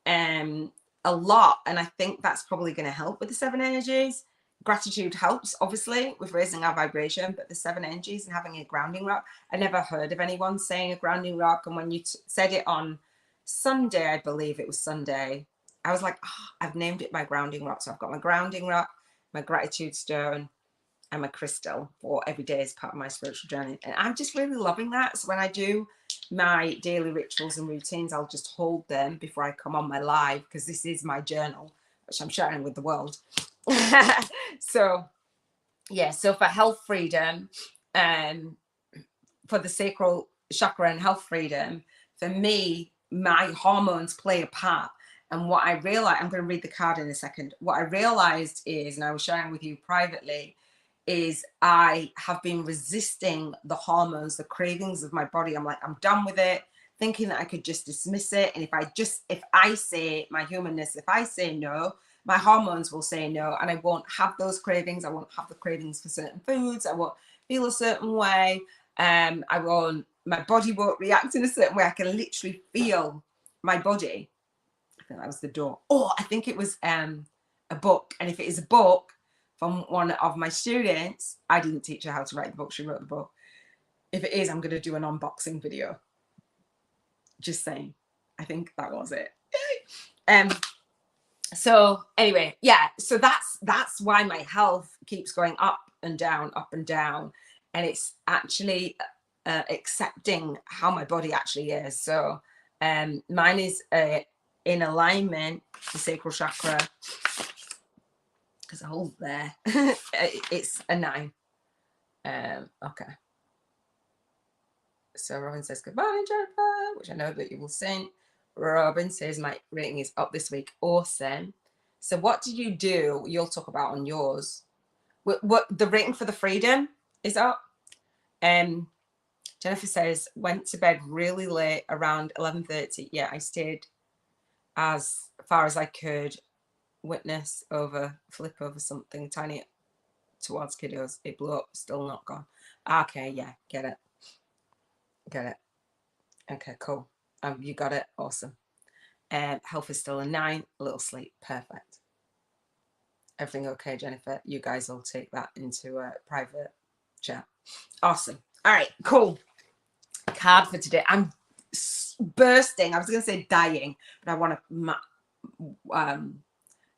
a lot, and I think that's probably going to help with the 7 energies. Gratitude helps obviously with raising our vibration, but the 7 energies and having a grounding rock, I never heard of anyone saying a grounding rock. And when you said it on Sunday, I believe it was Sunday, I was like, oh, I've named it my grounding rock. So I've got my grounding rock, my gratitude stone, and my crystal for every day as part of my spiritual journey. And I'm just really loving that. So when I do my daily rituals and routines, I'll just hold them before I come on my live, because this is my journal, which I'm sharing with the world. So yeah, so for health freedom, for the sacral chakra and health freedom, for me, my hormones play a part. And what I realized, I'm going to read the card in a second. What I realized is, and I was sharing with you privately, is I have been resisting the hormones, the cravings of my body. I'm like, I'm done with it, thinking that I could just dismiss it. And if I say my humanness, if I say no, my hormones will say no, and I won't have those cravings. I won't have the cravings for certain foods. I won't feel a certain way. My body won't react in a certain way. I can literally feel my body. I think that was the door. Oh, I think it was a book. And if it is a book from one of my students, I didn't teach her how to write the book. She wrote the book. If it is, I'm going to do an unboxing video. Just saying. I think that was it. So anyway, yeah, so that's why my health keeps going up and down, and it's actually accepting how my body actually is. So mine is in alignment, the sacral chakra, because I hold there. It's a 9. Okay. So Robin says, goodbye, Jennifer, which I know that you will sing. Robin says, my rating is up this week. Awesome. So what did you do? You'll talk about on yours. What the rating for the freedom is up. Jennifer says, went to bed really late, around 11:30. Yeah, I stayed as far as I could. Witness flip over something tiny towards kiddos. It blew up, still not gone. Okay, yeah, get it. Okay, cool. You got it. Awesome. Health is still a 9. A little sleep. Perfect. Everything okay, Jennifer? You guys will take that into a private chat. Awesome. All right, cool. Card for today. I'm bursting. I was going to say dying, but I want to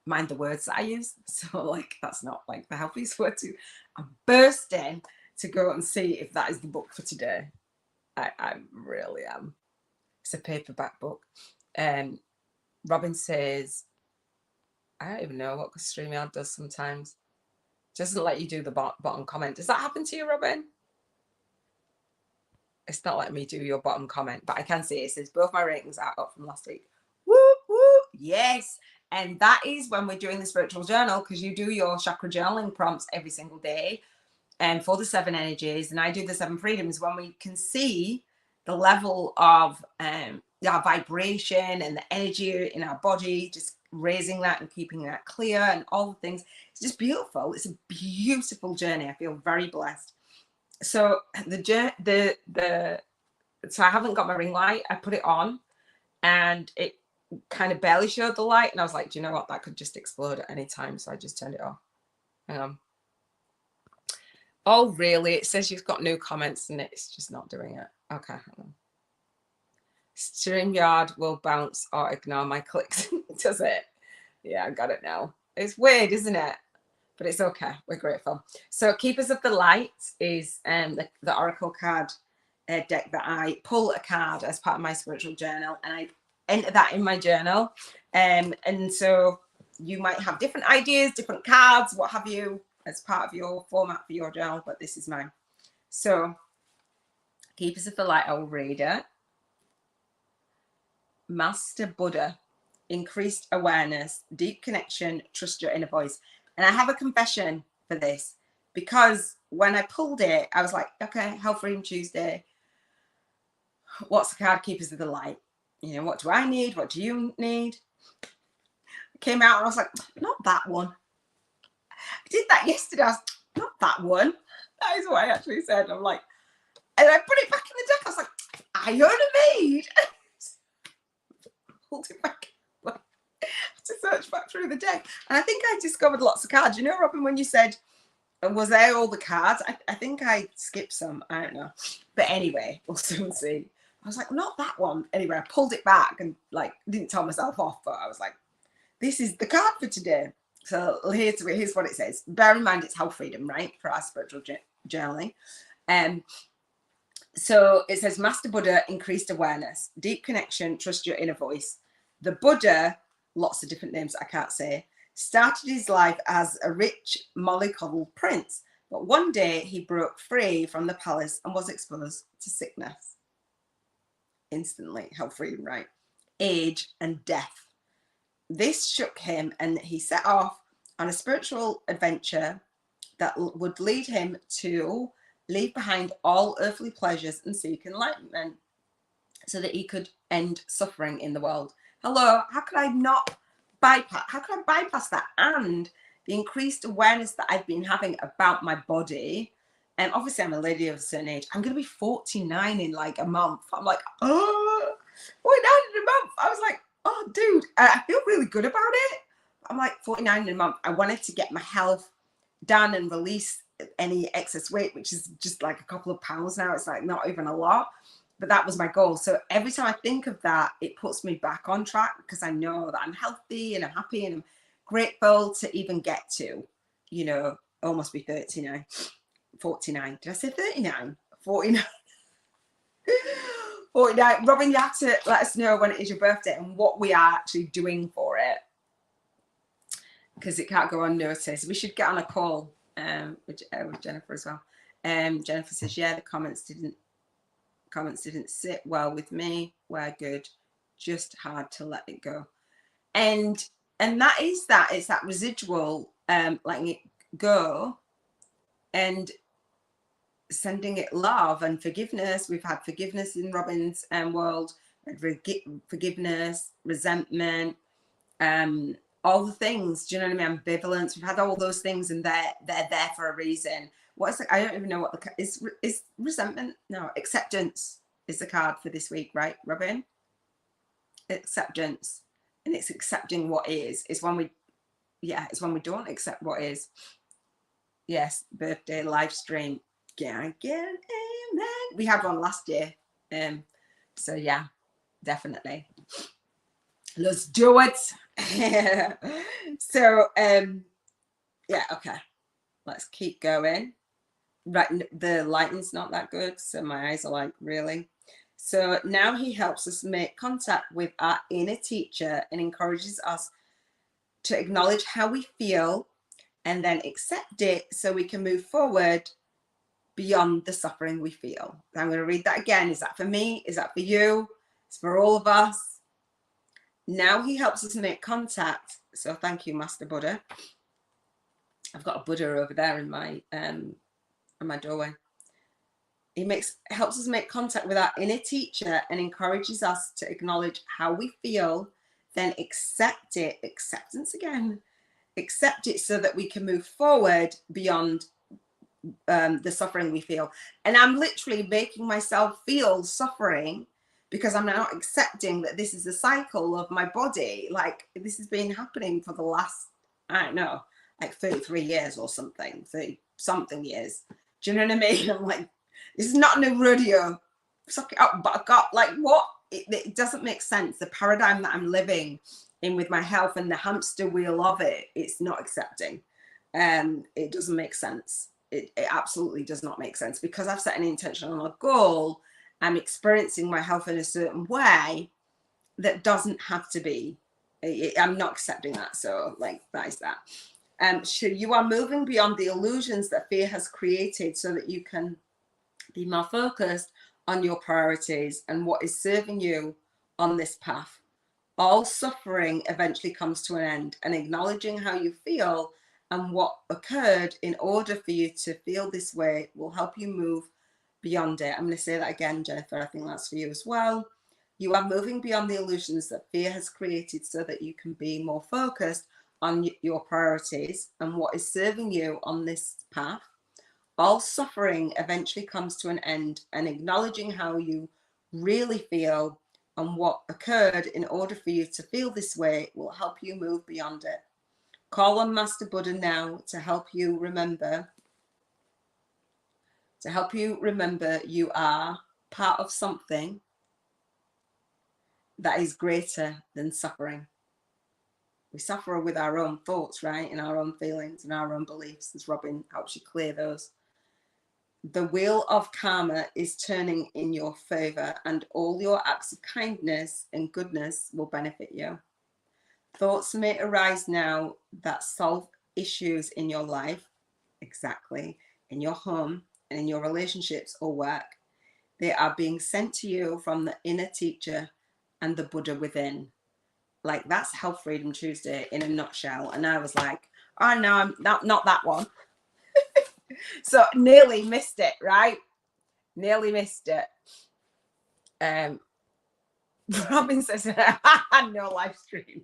mind the words that I use. So like, that's not like the healthiest word to. I'm bursting to go and see if that is the book for today. I really am. It's a paperback book. Robin says, I don't even know what StreamYard does sometimes. Doesn't let you do the bottom comment. Does that happen to you, Robin? It's not letting me do your bottom comment, but I can see it says both my ratings are up from last week. Woo, woo, yes. And that is when we're doing the spiritual journal, because you do your chakra journaling prompts every single day. And for the 7 energies, and I do the 7 freedoms, when we can see the level of our vibration and the energy in our body, just raising that and keeping that clear and all the things. It's just beautiful. It's a beautiful journey. I feel very blessed. So so I haven't got my ring light. I put it on and it kind of barely showed the light. And I was like, do you know what? That could just explode at any time. So I just turned it off. Hang on. Oh, really? It says you've got new comments and it's just not doing it. Okay, hang on. StreamYard will bounce or ignore my clicks. Does it? Yeah, I got it now. It's weird, isn't it? But it's okay. We're grateful. So Keepers of the Light is the Oracle card deck that I pull a card as part of my spiritual journal, and I enter that in my journal. And so you might have different ideas, different cards, what have you, as part of your format for your journal, but this is mine. So Keepers of the Light, I will read it. Master Buddha increased awareness, deep connection, trust your inner voice. And I have a confession for this, because when I pulled it, I was like, okay, Health Freedom Tuesday. What's the card? Keepers of the Light. You know, what do I need? What do you need? Came out and I was like, not that one. I did that yesterday. I was not that one. That is what I actually said. I'm like, and I put it back in the deck. I was like, Iona made. Hold it back. To search back through the deck. And I think I discovered lots of cards. You know, Robin, when you said, was there all the cards? I think I skipped some. I don't know. But anyway, we'll soon see. I was like, not that one. Anyway, I pulled it back and like didn't tell myself off, but I was like, this is the card for today. So here's what it says. Bear in mind it's health freedom, right? For our spiritual journaling. So it says, Master Buddha, increased awareness, deep connection, trust your inner voice. The Buddha, lots of different names I can't say, started his life as a rich, mollycoddled prince. But one day he broke free from the palace and was exposed to sickness. Instantly, health freedom, right? Age and death. This shook him and he set off on a spiritual adventure that would lead him to leave behind all earthly pleasures and seek enlightenment so that he could end suffering in the world. Hello, how could I not bypass? How could I bypass that? And the increased awareness that I've been having about my body. And obviously I'm a lady of a certain age. I'm going to be 49 in like a month. I'm like, oh, 49 in a month. I was like, oh, dude, I feel really good about it. I'm like 49 in a month. I wanted to get my health done and release any excess weight, which is just like a couple of pounds now. It's like not even a lot, but that was my goal. So every time I think of that, it puts me back on track, because I know that I'm healthy and I'm happy and I'm grateful to even get to, you know, almost be 39, 49. Did I say 39? 49. 49. Robin, you have to let us know when it is your birthday and what we are actually doing for it, because it can't go unnoticed. We should get on a call with Jennifer as well. Jennifer says, yeah, the comments didn't sit well with me. We're good, just hard to let it go. And that is that. It's that residual, letting it go and sending it love and forgiveness. We've had forgiveness in Robin's world, forgiveness, resentment, all the things. Do you know what I mean? Ambivalence. We've had all those things, and they're there for a reason. What's I don't even know what the is resentment. No, acceptance is the card for this week, right, Robin? Acceptance, and it's accepting what is. It's when we, yeah, it's when we don't accept what is. Yes, birthday live stream. Yeah, again, amen. We had one last year, so yeah, definitely. Let's do it. So yeah, okay, let's keep going. Right, the lighting's not that good, so my eyes are like, really? So now he helps us make contact with our inner teacher and encourages us to acknowledge how we feel and then accept it so we can move forward beyond the suffering we feel. I'm going to read that again. Is that for me? Is that for you? It's for all of us. Now he helps us make contact. So thank you, Master Buddha. I've got a Buddha over there in my doorway. He helps us make contact with our inner teacher and encourages us to acknowledge how we feel, then accept it. Acceptance again. Accept it so that we can move forward beyond the suffering we feel. And I'm literally making myself feel suffering because I'm not accepting that this is a cycle of my body. Like, this has been happening for the last, I don't know, like 33 years or something, 30 something years. Do you know what I mean? I'm like, this is not a new rodeo. Suck it up. But I got like, what? It doesn't make sense. The paradigm that I'm living in with my health and the hamster wheel of it, it's not accepting. It doesn't make sense. It absolutely does not make sense, because I've set an intention on a goal. I'm experiencing my health in a certain way that doesn't have to be. I'm not accepting that. So like, that is that. So you are moving beyond the illusions that fear has created so that you can be more focused on your priorities and what is serving you on this path. All suffering eventually comes to an end, and acknowledging how you feel and what occurred in order for you to feel this way will help you move beyond it. I'm going to say that again, Jennifer. I think that's for you as well. You are moving beyond the illusions that fear has created so that you can be more focused on your priorities and what is serving you on this path. All suffering eventually comes to an end, and acknowledging how you really feel and what occurred in order for you to feel this way will help you move beyond it. Call on Master Buddha now to help you remember. You are part of something that is greater than suffering. We suffer with our own thoughts, right? And our own feelings and our own beliefs, as Robin helps you clear those. The wheel of karma is turning in your favor, and all your acts of kindness and goodness will benefit you. Thoughts may arise now that solve issues in your life, exactly, in your home and in your relationships or work. They are being sent to you from the inner teacher and the Buddha within. Like, that's Health Freedom Tuesday in a nutshell. And I was like, oh no, I'm not that one. So nearly missed it, right? Nearly missed it. Robin says, no live stream.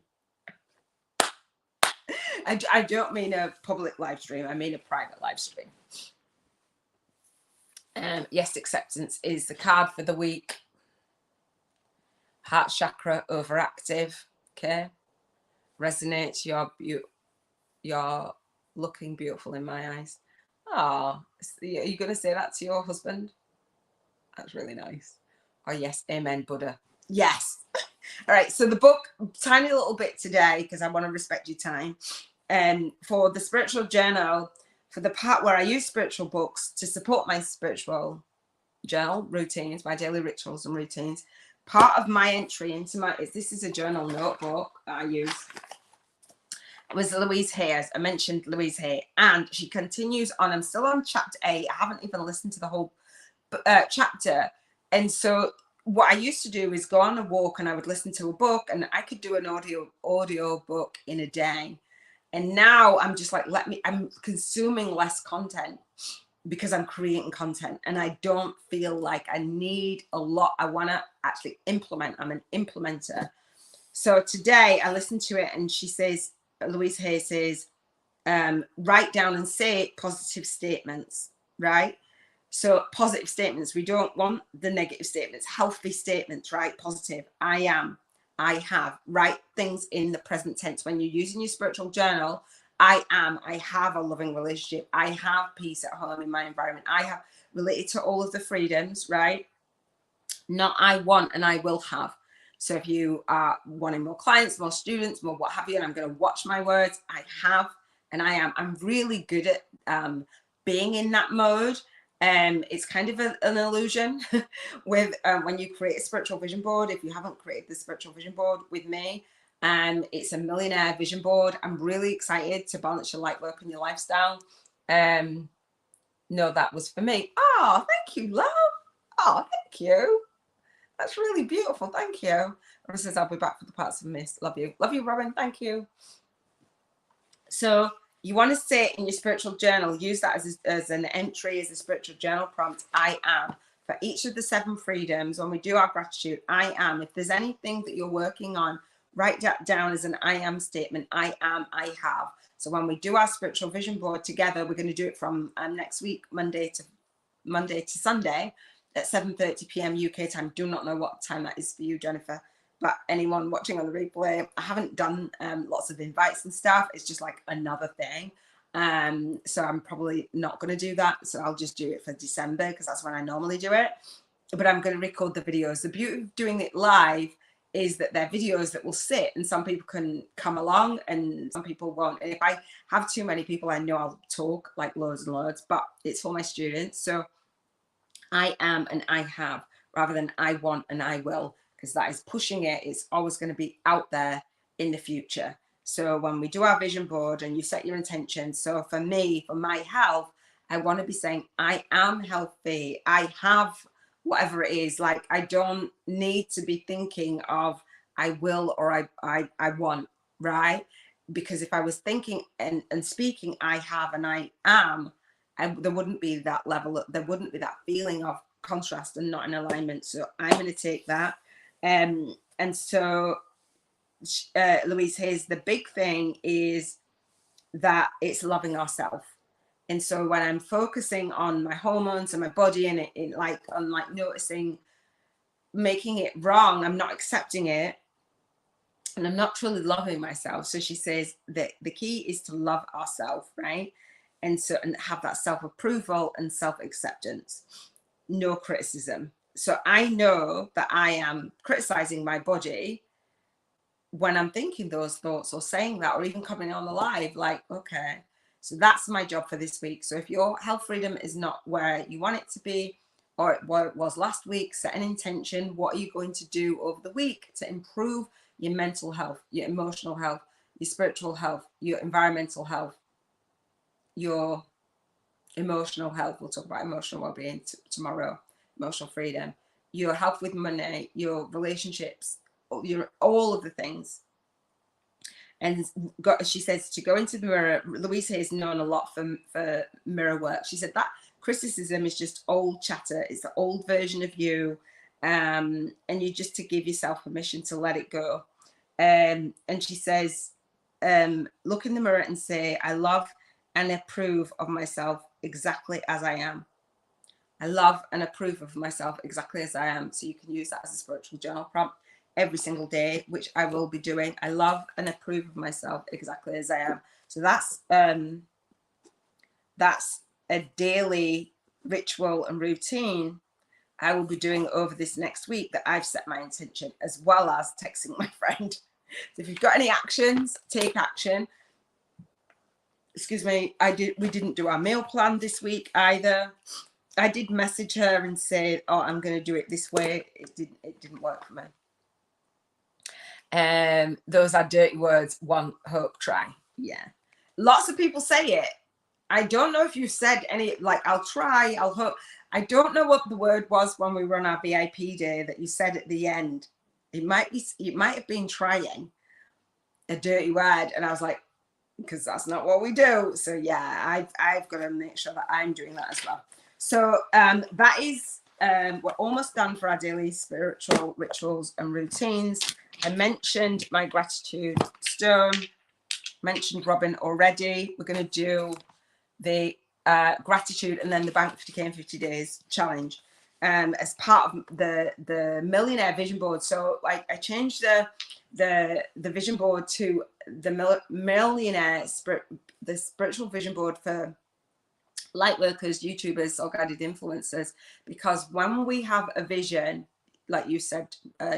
I don't mean a public live stream. I mean a private live stream. Yes, acceptance is the card for the week. Heart chakra overactive. Okay. Resonates. You're looking beautiful in my eyes. Oh, are you going to say that to your husband? That's really nice. Oh, yes. Amen, Buddha. Yes. All right. So the book, tiny little bit today, because I want to respect your time. For the spiritual journal, for the part where I use spiritual books to support my spiritual journal routines, my daily rituals and routines, part of my entry into this is a journal notebook that I use. Was Louise Hay's. I mentioned Louise Hay, and she continues on. I'm still on chapter 8. I haven't even listened to the whole chapter. And so what I used to do is go on a walk and I would listen to a book, and I could do an audio book in a day. And now I'm just like, I'm consuming less content because I'm creating content, and I don't feel like I need a lot. I want to actually implement. I'm an implementer. So today I listened to it, and she says, Louise Hay says, write down and say positive statements, right? So positive statements, we don't want the negative statements, healthy statements, right? Positive, I am, I have. Write things in the present tense. When you're using your spiritual journal, I am, I have a loving relationship, I have peace at home in my environment, I have, related to all of the freedoms, right? Not I want and I will have. So if you are wanting more clients, more students, more what have you, and I'm going to watch my words, I have and I am. I'm really good at being in that mode. It's kind of an illusion with when you create a spiritual vision board. If you haven't created the spiritual vision board with me, it's a millionaire vision board. I'm really excited to balance your light work and your lifestyle. No, that was for me. Oh, thank you, love. Oh, thank you. That's really beautiful. Thank you. Robin says, I'll be back for the parts of miss. Love you. Love you, Robin. Thank you. So you want to say in your spiritual journal, use that as an entry, as a spiritual journal prompt, I am. For each of the 7 freedoms, when we do our gratitude, I am. If there's anything that you're working on, write that down as an I am statement. I am, I have. So when we do our spiritual vision board together, we're going to do it from next week, Monday to Sunday at 7:30 p.m. UK time. Do not know what time that is for you, Jennifer, but anyone watching on the replay, I haven't done lots of invites and stuff. It's just like another thing. So I'm probably not going to do that. So I'll just do it for December because that's when I normally do it. But I'm going to record the videos. The beauty of doing it live is that they're videos that will sit, and some people can come along and some people won't. And if I have too many people, I know I'll talk like loads and loads, but it's for my students. So I am and I have, rather than I want and I will, because that is pushing it. It's always going to be out there in the future. So when we do our vision board and you set your intention, so for me, for my health, I want to be saying, I am healthy. I have whatever it is. Like, I don't need to be thinking of, I will or I want, right? Because if I was thinking and speaking I have and I am, there wouldn't be that level, there wouldn't be that feeling of contrast and not in alignment. So I'm going to take that. And so Louise, here's the big thing, is that it's loving ourselves. And so when I'm focusing on my hormones and my body and it like noticing making it wrong, I'm not accepting it and I'm not truly loving myself. So she says that the key is to love ourselves, right? And so, and have that self-approval and self-acceptance, no criticism. So I know that I am criticizing my body when I'm thinking those thoughts or saying that, or even coming on the live, like, okay, so that's my job for this week. So if your health freedom is not where you want it to be, or where it was last week, set an intention. What are you going to do over the week to improve your mental health, your emotional health, your spiritual health, your environmental health, your emotional health? We'll talk about emotional well-being tomorrow, emotional freedom, your health with money, your relationships, your all of the things. And she says to go into the mirror. Louise is known a lot for mirror work. She said that criticism is just old chatter. It's the old version of you. And you just to give yourself permission to let it go. And she says, look in the mirror and say, I love and approve of myself exactly as I am. I love and approve of myself exactly as I am. So you can use that as a spiritual journal prompt every single day, which I will be doing. I love and approve of myself exactly as I am. So that's a daily ritual and routine I will be doing over this next week that I've set my intention, as well as texting my friend. So if you've got any actions, take action. Excuse me, we didn't do our meal plan this week either. I did message her and say, oh, I'm going to do it this way. It didn't work for me. Those are dirty words. One, hope, try. Yeah. Lots of people say it. I don't know if you said any, like, I'll try, I'll hope. I don't know what the word was when we were on our VIP day that you said at the end. It might have been trying, a dirty word. And I was like, because that's not what we do. So yeah, I've got to make sure that I'm doing that as well. So that is, we're almost done for our daily spiritual rituals and routines. I mentioned my gratitude stone, mentioned Robin already. We're going to do the gratitude and then the bank 50k in 50 days challenge as part of the millionaire vision board. So like I changed the vision board to the millionaire the spiritual vision board for Lightworkers, YouTubers, soul-guided influencers, because when we have a vision, like you said,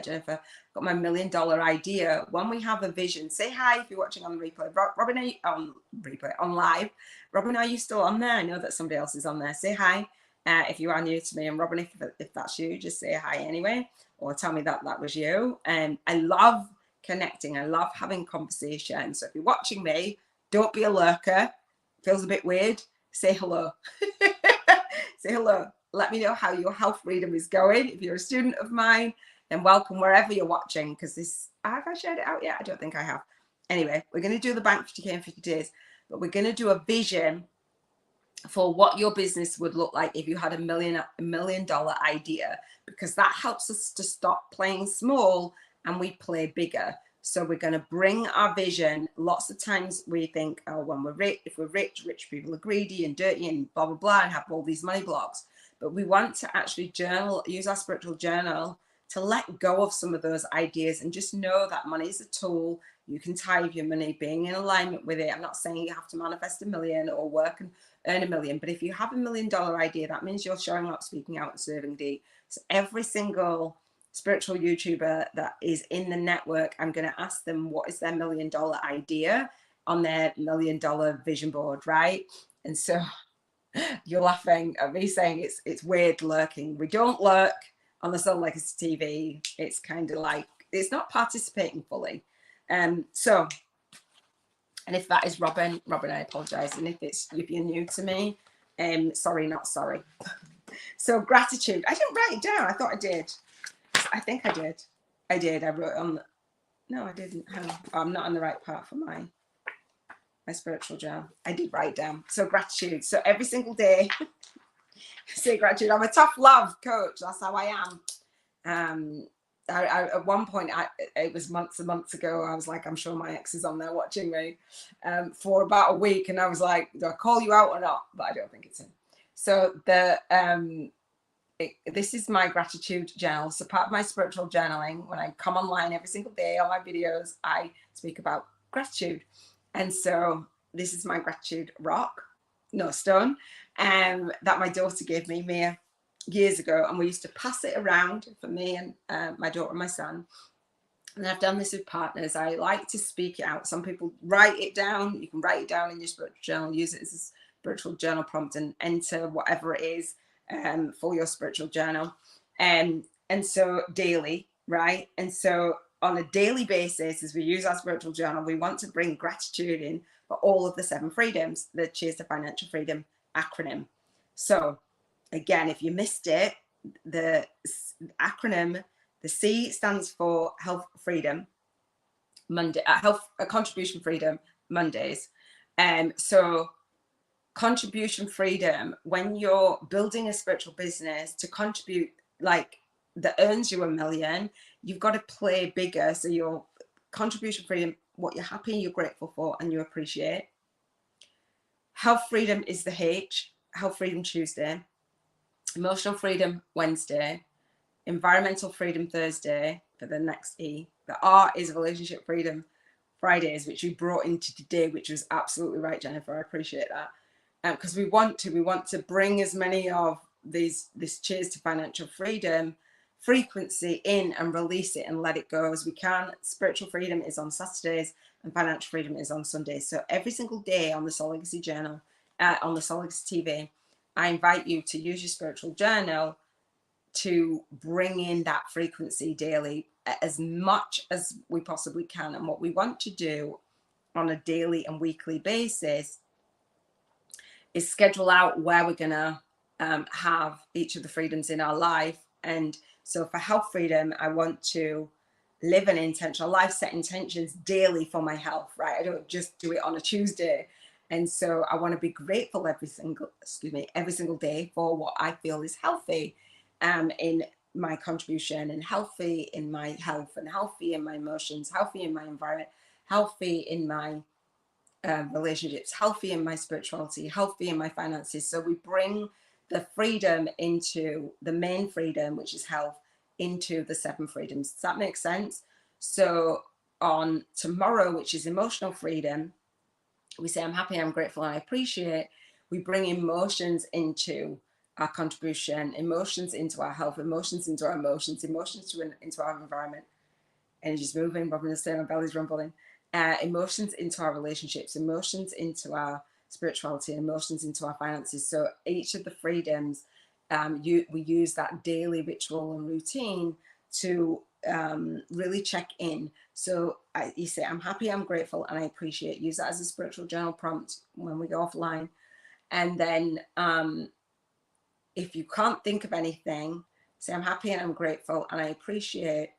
Jennifer, got my $1 million idea. When we have a vision, say hi if you're watching on the replay. Robin, are you on replay, on live? Robin, are you still on there? I know that somebody else is on there. Say hi if you are new to me. And Robin, if that's you, just say hi anyway, or tell me that was you. And I love connecting. I love having conversations. So if you're watching me, don't be a lurker. Feels a bit weird. Say hello. Say hello. Let me know how your health freedom is going. If you're a student of mine, then welcome wherever you're watching, because this, have I shared it out yet? I don't think I have. Anyway, we're going to do the bank 50k in 50 days, but we're going to do a vision for what your business would look like if you had $1 million idea, because that helps us to stop playing small and we play bigger. So we're going to bring our vision. Lots of times we think, oh, when we're rich, if we're rich people are greedy and dirty and blah, blah, blah, and have all these money blocks. But we want to actually journal, use our spiritual journal to let go of some of those ideas and just know that money is a tool. You can tithe your money, being in alignment with it. I'm not saying you have to manifest $1 million or work and earn $1 million, but if you have $1 million idea, that means you're showing up, speaking out, and serving deep. So every single spiritual YouTuber that is in the network, I'm going to ask them what is their $1 million idea on their $1 million vision board, right? And so you're laughing at me saying it's weird lurking. We don't lurk on the SoulLegacyTV. It's kind of like, it's not participating fully. So, and if that is Robin, I apologize. And if you're new to me, sorry, not sorry. So gratitude. I didn't write it down. I thought I did. I think I did. I wrote on No, I didn't. I'm not on the right part for my spiritual journal. I did write down. So gratitude. So every single day, say gratitude. I'm a tough love coach. That's how I am. I at one point, it was months and months ago, I was like, I'm sure my ex is on there watching me for about a week. And I was like, do I call you out or not? But I don't think it's him. So this is my gratitude journal. So part of my spiritual journaling, when I come online every single day on my videos, I speak about gratitude. And so this is my gratitude stone, that my daughter gave me, Mia, years ago. And we used to pass it around for me and my daughter and my son. And I've done this with partners. I like to speak it out. Some people write it down. You can write it down in your spiritual journal, use it as a spiritual journal prompt and enter whatever it is for your spiritual journal. And so daily, right? And so on a daily basis, as we use our spiritual journal, we want to bring gratitude in for all of the 7 freedoms, the Cheers to Financial Freedom acronym. So again, if you missed it, the acronym, the C stands for health freedom, contribution freedom Mondays. So contribution freedom, when you're building a spiritual business to contribute, like that earns you $1 million, you've got to play bigger. So your contribution freedom, what you're happy, you're grateful for, and you appreciate. Health freedom is the H, health freedom Tuesday. Emotional freedom Wednesday. Environmental freedom Thursday for the next E. The R is relationship freedom Fridays, which you brought into today, which was absolutely right, Jennifer. I appreciate that. Because we want to bring as many of this Cheers to Financial Freedom frequency in and release it and let it go as we can. Spiritual freedom is on Saturdays and financial freedom is on Sundays. So every single day on the Soul Legacy journal, on the Soul Legacy TV, I invite you to use your spiritual journal to bring in that frequency daily as much as we possibly can. And what we want to do on a daily and weekly basis is schedule out where we're gonna have each of the freedoms in our life. And so for health freedom, I want to live an intentional life, set intentions daily for my health, right? I don't just do it on a Tuesday. And so I want to be grateful every single day for what I feel is healthy in my contribution, and healthy in my health, and healthy in my emotions, healthy in my environment, healthy in my relationships, healthy in my spirituality, healthy in my finances. So we bring the freedom into the main freedom, which is health, into the 7 freedoms. Does that make sense? So on tomorrow, which is emotional freedom, we say, I'm happy, I'm grateful, and I appreciate. We bring emotions into our contribution, emotions into our health, emotions into our emotions, emotions into our environment. Energy's moving, rubbing the stomach, my belly's rumbling. Emotions into our relationships, emotions into our spirituality, emotions into our finances. So each of the freedoms, we use that daily ritual and routine to really check in. So you say, I'm happy, I'm grateful, and I appreciate. Use that as a spiritual journal prompt when we go offline. And then if you can't think of anything, say, I'm happy and I'm grateful and I appreciate.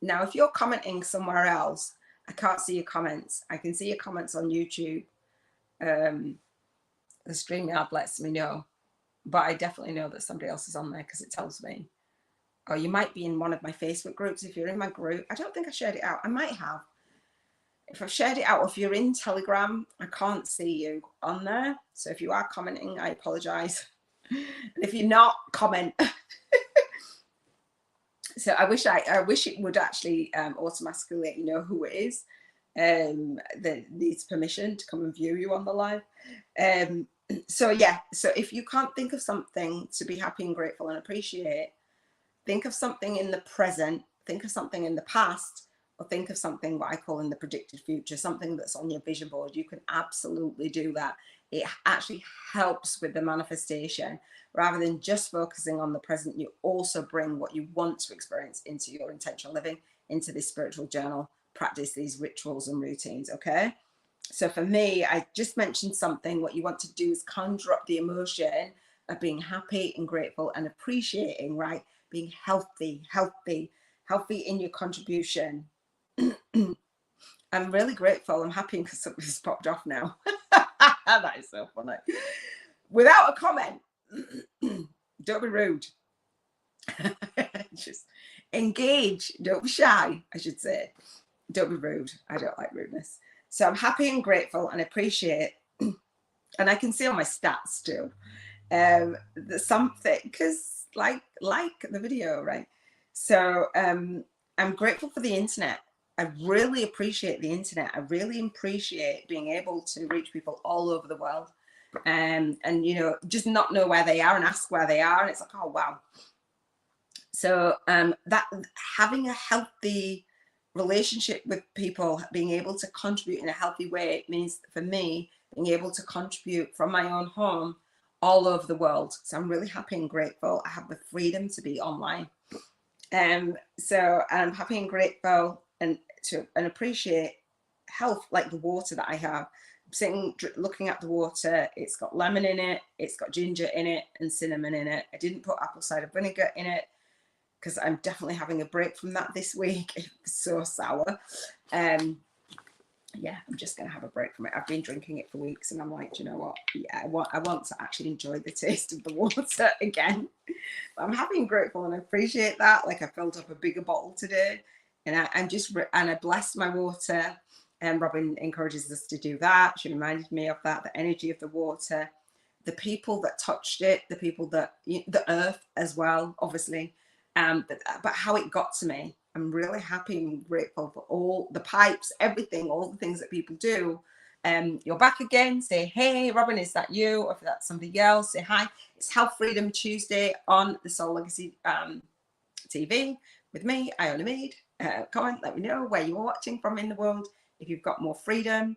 Now, if you're commenting somewhere else, I can't see your comments. I can see your comments on YouTube. The StreamYard lets me know, but I definitely know that somebody else is on there because it tells me. Or you might be in one of my Facebook groups. If you're in my group, I don't think I shared it out. I might have. If I've shared it out, or if you're in Telegram, I can't see you on there. So if you are commenting, I apologize. And if you're not, comment. So I wish it would actually automatically let you know who it is that needs permission to come and view you on the live. So yeah, so if you can't think of something to be happy and grateful and appreciate, think of something in the present, think of something in the past, or think of something what I call in the predicted future, something that's on your vision board. You can absolutely do that. It actually helps with the manifestation. Rather than just focusing on the present, you also bring what you want to experience into your intentional living, into this spiritual journal practice, these rituals and routines, okay? So for me, I just mentioned something. What you want to do is conjure up the emotion of being happy and grateful and appreciating, right? Being healthy in your contribution, I'm really grateful. I'm happy because something's popped off now. That is so funny. Without a comment. Don't be rude. Just engage. Don't be shy, I should say. Don't be rude. I don't like rudeness. So I'm happy and grateful and appreciate, and I can see on my stats too, there's something, because like the video, right? So I'm grateful for the internet. I really appreciate the internet. I really appreciate being able to reach people all over the world, and you know, just not know where they are and ask where they are, and it's like, oh wow. So that having a healthy relationship with people, being able to contribute in a healthy way, means for me being able to contribute from my own home all over the world. So I'm really happy and grateful. I have the freedom to be online. So I'm happy and grateful and appreciate health, like the water that I have. I'm sitting looking at the water. It's got lemon in it, it's got ginger in it, and cinnamon in it. I didn't put apple cider vinegar in it because I'm definitely having a break from that this week. It was so sour. Yeah, I'm just gonna have a break from it. I've been drinking it for weeks, and I'm like, you know what? Yeah, I want to actually enjoy the taste of the water again. But I'm happy and grateful, and I appreciate that. Like, I filled up a bigger bottle today, and I blessed my water. And Robin encourages us to do that. She reminded me of that, the energy of the water, the people that touched it, the people that, the earth as well, obviously, but how it got to me. I'm really happy and grateful for all the pipes, everything, all the things that people do. You're back again. Say, hey, Robin, is that you? Or if that's somebody else, say hi. It's Health Freedom Tuesday on the Soul Legacy TV with me, Iona Mead. Comment, let me know where you're watching from in the world, if you've got more freedom.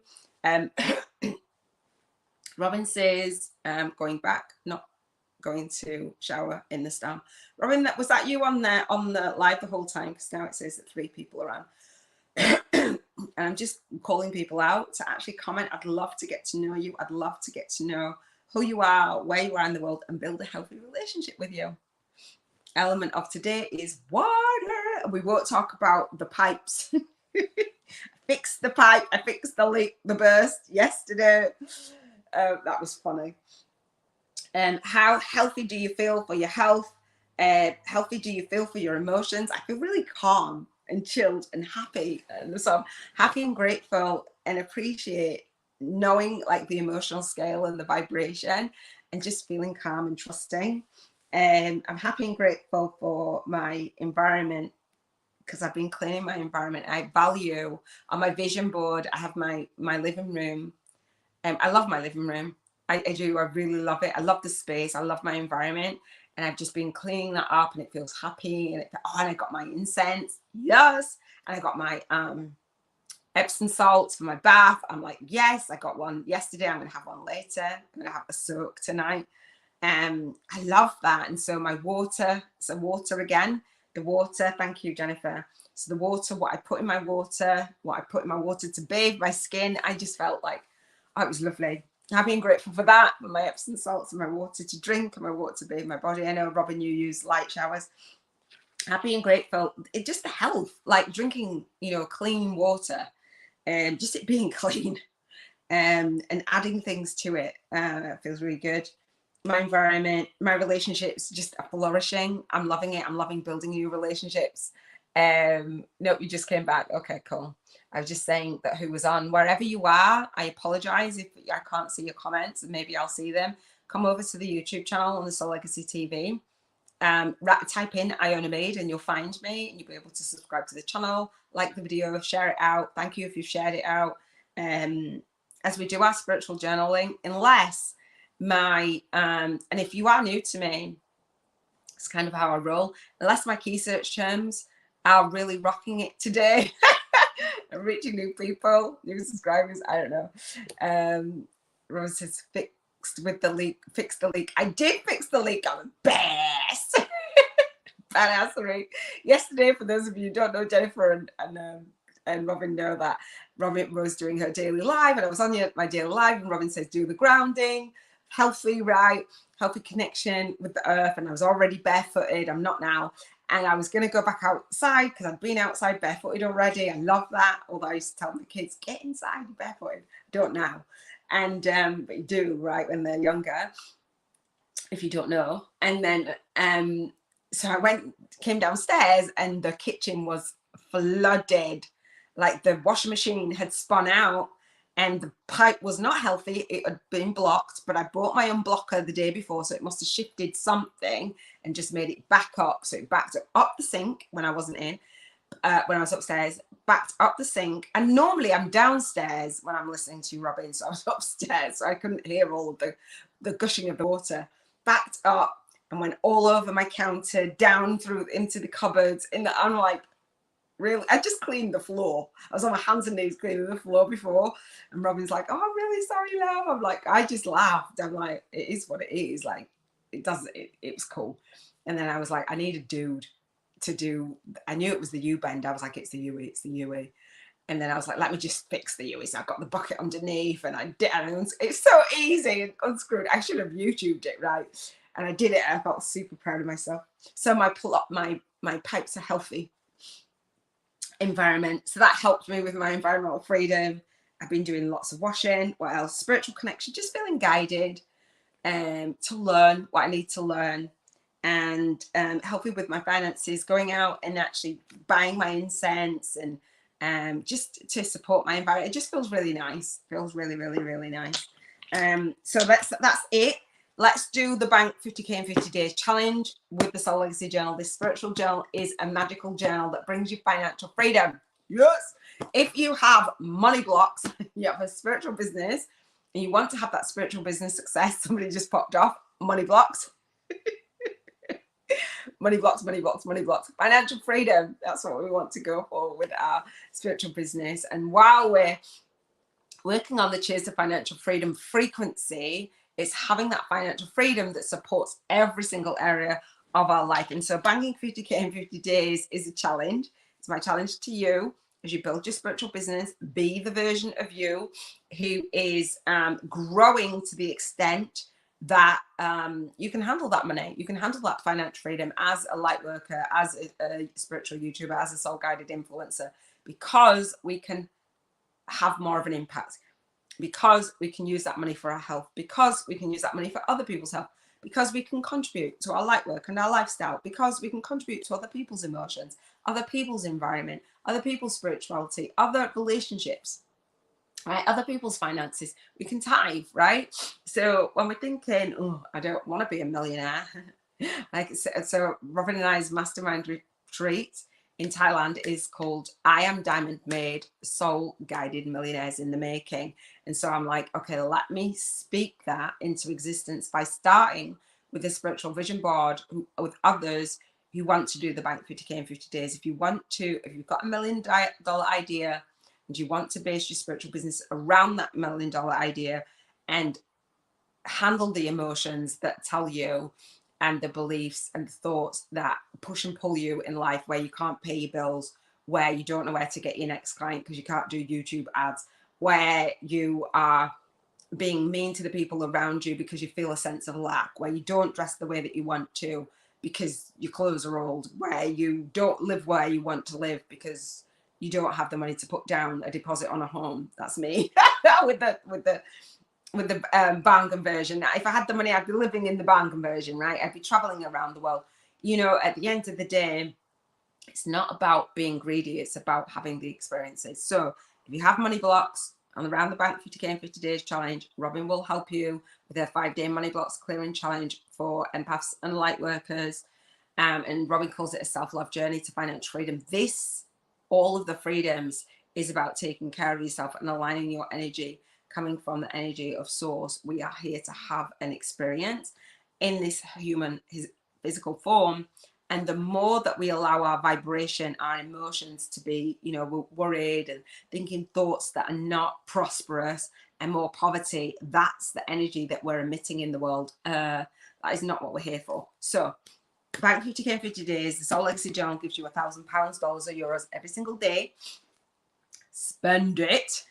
Robin says, going back, not going to shower in the storm. Robin, was that you on the live the whole time? Because now it says that 3 people are on. And I'm just calling people out to actually comment. I'd love to get to know you. I'd love to get to know who you are, where you are in the world, and build a healthy relationship with you. Element of today is water. We won't talk about the pipes. I fixed the pipe. I fixed the leak, the burst yesterday. That was funny. How healthy do you feel for your health? Healthy do you feel for your emotions? I feel really calm and chilled and happy. And so I'm happy and grateful and appreciate knowing like the emotional scale and the vibration and just feeling calm and trusting. I'm happy and grateful for my environment because I've been cleaning my environment. I value on my vision board. I have my living room. I love my living room. I do. I really love it. I love the space. I love my environment. And I've just been cleaning that up and it feels happy. And and I got my incense. Yes. And I got my Epsom salts for my bath. I'm like, yes, I got one yesterday. I'm going to have one later. I'm going to have a soak tonight. I love that. And so my water, again, the water. Thank you, Jennifer. So the water, what I put in my water, to bathe my skin, I just felt like, oh, it was lovely. Happy and grateful for that, for my Epsom salts and my water to drink and my water to bathe my body. I know, Robin, you use light showers. Happy and grateful. It just the health, like drinking, clean water, and just it being clean, and adding things to it feels really good. My environment, my relationships just are flourishing. I'm loving it. I'm loving building new relationships. No, you just came back. Okay, cool. I was just saying that who was on. Wherever you are, I apologize if I can't see your comments, and maybe I'll see them. Come over to the YouTube channel on the Soul Legacy TV. Type in Iona Mead and you'll find me, and you'll be able to subscribe to the channel, like the video, share it out. Thank you if you've shared it out. As we do our spiritual journaling, unless and if you are new to me, it's kind of how I roll. Unless my key search terms are really rocking it today. I'm reaching new people, new subscribers. I don't know. Rose says fixed the leak. I did fix the leak. I'm the best. Badassery. Yesterday, for those of you who don't know, Jennifer and Robin know that Robin was doing her daily live, and I was on my daily live, and Robin says do the grounding, healthy connection with the earth, and I was already barefooted. I'm not now. And I was going to go back outside because I'd been outside barefooted already. I love that. Although I used to tell the kids, get inside barefooted. Don't now. And, but you do, right, when they're younger, if you don't know. And then, so I came downstairs and the kitchen was flooded. Like the washing machine had spun out and the pipe was not healthy. It had been blocked, but I bought my own blocker the day before. So it must have shifted something and just made it back up. So it backed up the sink when I wasn't in, when I was upstairs, backed up the sink. And normally I'm downstairs when I'm listening to Robin. So I was upstairs. So I couldn't hear all of the gushing of the water. Backed up and went all over my counter, down through into the cupboards. I'm like, really? I just cleaned the floor. I was on my hands and knees cleaning the floor before. And Robin's like, oh, I'm really sorry, love. I'm like, I just laughed. I'm like, it is what it is. Like, it was cool. And then I was like, I need a dude to do, I knew it was the U-bend. I was like, it's the UE. And then I was like, let me just fix the UE. So I got the bucket underneath and I did, and it's so easy and unscrewed. I should have YouTubed it, right? And I did it and I felt super proud of myself. So my pipes are healthy environment. So that helped me with my environmental freedom. I've been doing lots of washing. What else? Spiritual connection, just feeling guided to learn what I need to learn, and helping with my finances, going out and actually buying my incense and just to support my environment. It just feels really nice. Feels really, really, really nice. So that's it. Let's do the bank 50k in 50 days challenge with the Soul Legacy Journal. This spiritual journal is a magical journal that brings you financial freedom. Yes. If you have money blocks, you have a spiritual business, and you want to have that spiritual business success, somebody just popped off, money blocks. Money blocks, money blocks, money blocks. Financial freedom. That's what we want to go for with our spiritual business. And while we're working on the Cheers to Financial Freedom frequency, it's having that financial freedom that supports every single area of our life. And so banking 50k in 50 days is a challenge. It's my challenge to you as you build your spiritual business. Be the version of you who is growing to the extent that you can handle that money. You can handle that financial freedom as a light worker, as a spiritual YouTuber, as a soul guided influencer, because we can have more of an impact, because we can use that money for our health, because we can use that money for other people's health, because we can contribute to our light work and our lifestyle, because we can contribute to other people's emotions, other people's environment, other people's spirituality, other relationships, right? Other people's finances. We can tithe, right? So when we're thinking, oh, I don't want to be a millionaire, like so Robin and I's mastermind retreat in Thailand is called I Am Diamond Made, Soul Guided Millionaires in the Making. And so I'm like, okay, let me speak that into existence by starting with a spiritual vision board with others who want to do the bank 50k in 50 days. If you've got $1 million idea and you want to base your spiritual business around that $1 million idea and handle the emotions that tell you and the beliefs and the thoughts that push and pull you in life, where you can't pay your bills, where you don't know where to get your next client because you can't do YouTube ads, where you are being mean to the people around you because you feel a sense of lack, where you don't dress the way that you want to because your clothes are old, where you don't live where you want to live because you don't have the money to put down a deposit on a home. That's me with the barn conversion. Now, if I had the money, I'd be living in the barn conversion, right? I'd be traveling around the world. You know, at the end of the day, it's not about being greedy. It's about having the experiences. So if you have money blocks on the Round the Bank 50k in 50 days challenge, Robin will help you with her 5-day money blocks clearing challenge for empaths and light workers. And Robin calls it a self-love journey to financial freedom. All of the freedoms is about taking care of yourself and aligning your energy, coming from the energy of source. We are here to have an experience in this human physical form. And the more that we allow our vibration, our emotions to be, you know, we're worried and thinking thoughts that are not prosperous and more poverty, that's the energy that we're emitting in the world. That is not what we're here for. So bank 50k in 50 days, the Soul Legacy Journal gives you £1,000, dollars or euros every single day. Spend it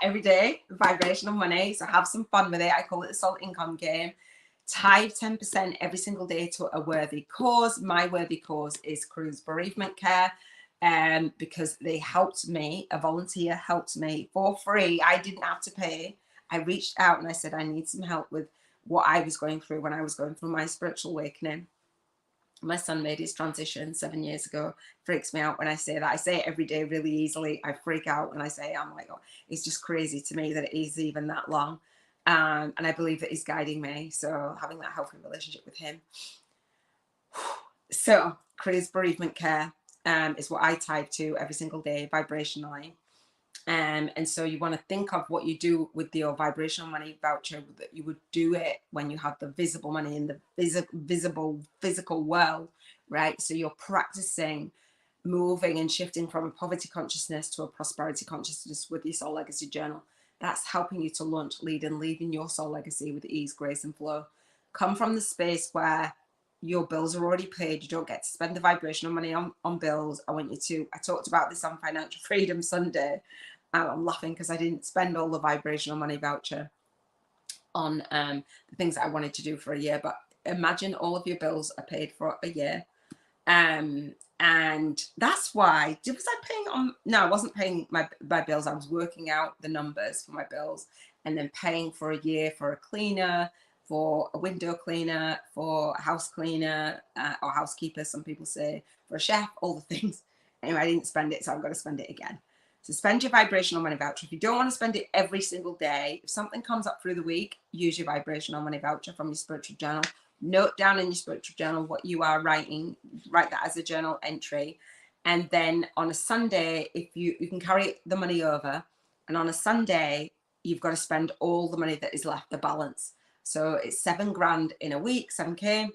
every day, vibrational money. So have some fun with it. I call it the soul income game. tithe 10% every single day to a worthy cause. My worthy cause is Crew's Bereavement Care, because they helped me, a volunteer helped me for free. I didn't have to pay. I reached out and I said, I need some help with what I was going through when I was going through my spiritual awakening. My son made his transition 7 years ago. Freaks me out when I say that. I say it every day really easily. I freak out when I say it. I'm like, oh, it's just crazy to me that it is even that long. And I believe that he's guiding me. So having that healthy relationship with him. So Crew's Bereavement Care is what I type to every single day vibrationally. And so you want to think of what you do with your vibrational money voucher, that you would do it when you have the visible money in the visible physical world, right? So you're practicing moving and shifting from a poverty consciousness to a prosperity consciousness with your soul legacy journal. That's helping you to launch, lead, and leave in your soul legacy with ease, grace, and flow. Come from the space where your bills are already paid. You don't get to spend the vibrational money on bills. I want you to, I talked about this on Financial Freedom Sunday. I'm laughing because I didn't spend all the vibrational money voucher on the things that I wanted to do for a year. But imagine all of your bills are paid for a year. And that's why, was I paying on, no, I wasn't paying my bills. I was working out the numbers for my bills and then paying for a year for a cleaner, for a window cleaner, for a house cleaner, or housekeeper, some people say, for a chef, all the things. Anyway, I didn't spend it, so I'm going to spend it again. So spend your vibrational money voucher. If you don't want to spend it every single day, if something comes up through the week, use your vibrational money voucher from your spiritual journal. Note down in your spiritual journal what you are writing. Write that as a journal entry. And then on a Sunday, if you can carry the money over, and on a Sunday, you've got to spend all the money that is left, the balance. So it's 7 grand in a week, 7K.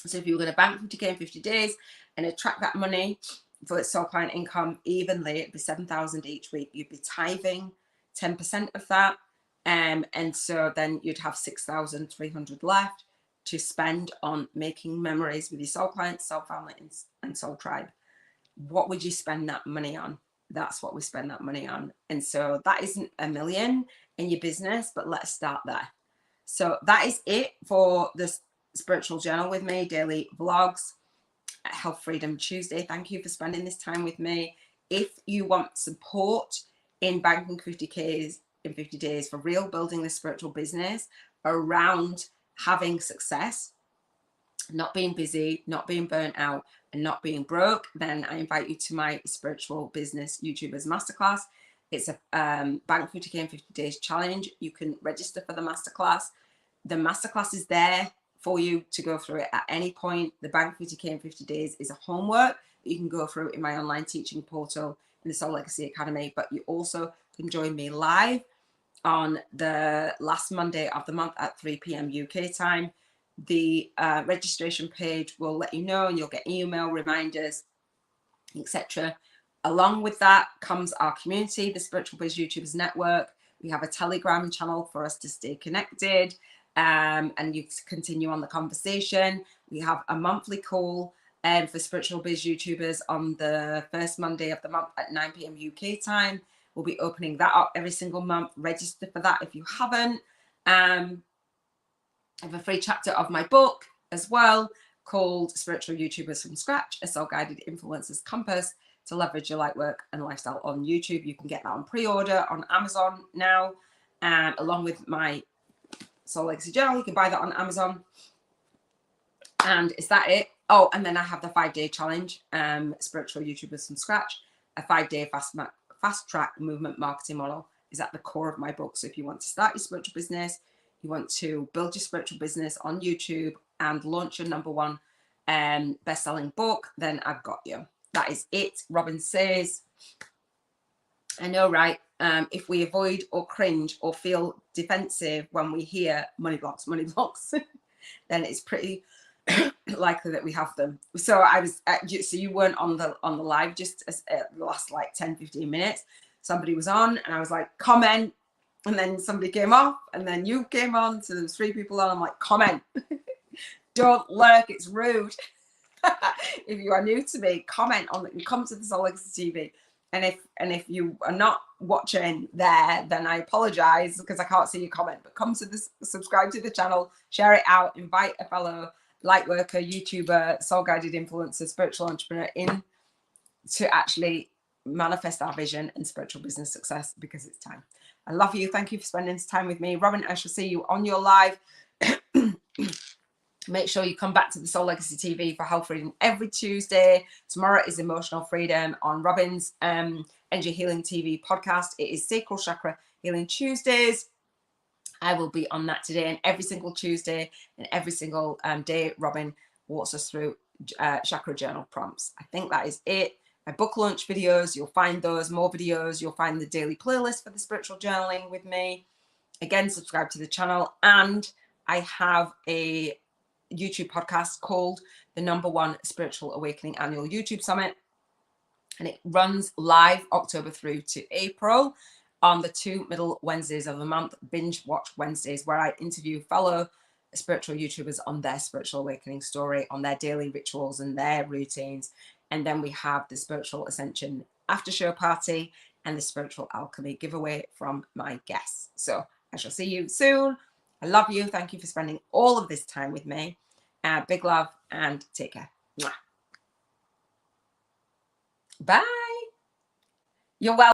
So if you were going to bank 50K in 50 days and attract that money for its soul client income evenly, it'd be 7,000 each week. You'd be tithing 10% of that. And so then you'd have 6,300 left to spend on making memories with your soul clients, soul family, and soul tribe. What would you spend that money on? That's what we spend that money on. And so that isn't a million in your business, but let's start there. So that is it for this spiritual journal with me, daily vlogs, Health Freedom Tuesday. Thank you for spending this time with me. If you want support in banking 50Ks in 50 days for real, building this spiritual business around having success, not being busy, not being burnt out, and not being broke, then I invite you to my Spiritual Business YouTubers Masterclass. It's a Bank 50K in 50 days challenge. You can register for the masterclass. The masterclass is there for you to go through it at any point. The Bank 50K in 50 days is a homework that you can go through in my online teaching portal in the Soul Legacy Academy, but you also can join me live on the last Monday of the month at 3 p.m. UK time. The registration page will let you know, and you'll get email reminders, etc. Along with that comes our community, the Spiritual Biz YouTubers Network. We have a Telegram channel for us to stay connected, and you continue on the conversation. We have a monthly call for Spiritual Biz YouTubers on the first Monday of the month at 9 p.m. UK time. We'll be opening that up every single month. Register for that if you haven't. I have a free chapter of my book as well called Spiritual YouTubers from Scratch, a soul-guided influencer's compass to leverage your light work and lifestyle on YouTube. You can get that on pre-order on Amazon now, along with my Soul Legacy Journal. You can buy that on Amazon. And is that it? Oh, and then I have the 5-day challenge, Spiritual YouTubers from Scratch, a 5-day fast track movement marketing model is at the core of my book. So if you want to start your spiritual business, you want to build your spiritual business on YouTube and launch your #1 best-selling book, then I've got you. That is it. Robin says, I know, right? If we avoid or cringe or feel defensive when we hear money blocks, then it's pretty likely that we have them. So I was so you weren't on the live just the last like 10-15 minutes. Somebody was on and I was like, comment, and then somebody came off and then you came on, so there was 3 people on. I'm like, comment. Don't lurk, it's rude. If you are new to me, comment on it and come to the Soul Legacy TV And if you are not watching there, then I apologize because I can't see your comment. But come to this, subscribe to the channel, share it out, invite a fellow light worker, YouTuber, soul guided influencer, spiritual entrepreneur in to actually manifest our vision and spiritual business success, because it's time. I love you. Thank you for spending this time with me. Robin, I shall see you on your live. Make sure you come back to the Soul Legacy TV for health reading every Tuesday. Tomorrow is Emotional Freedom on Robin's Energy Healing TV podcast. It is Sacral Chakra Healing Tuesdays. I will be on that today, and every single Tuesday and every single day, Robin walks us through chakra journal prompts. I think that is it. My book launch videos, you'll find those, more videos. You'll find the daily playlist for the spiritual journaling with me. Again, subscribe to the channel. And I have a YouTube podcast called the #1 Spiritual Awakening Annual YouTube Summit. And it runs live October through to April on the 2 middle Wednesdays of the month, Binge Watch Wednesdays, where I interview fellow spiritual YouTubers on their spiritual awakening story, on their daily rituals and their routines. And then we have the Spiritual Ascension after show party and the Spiritual Alchemy giveaway from my guests. So I shall see you soon. I love you. Thank you for spending all of this time with me. Big love and take care. Mwah. Bye. You're welcome.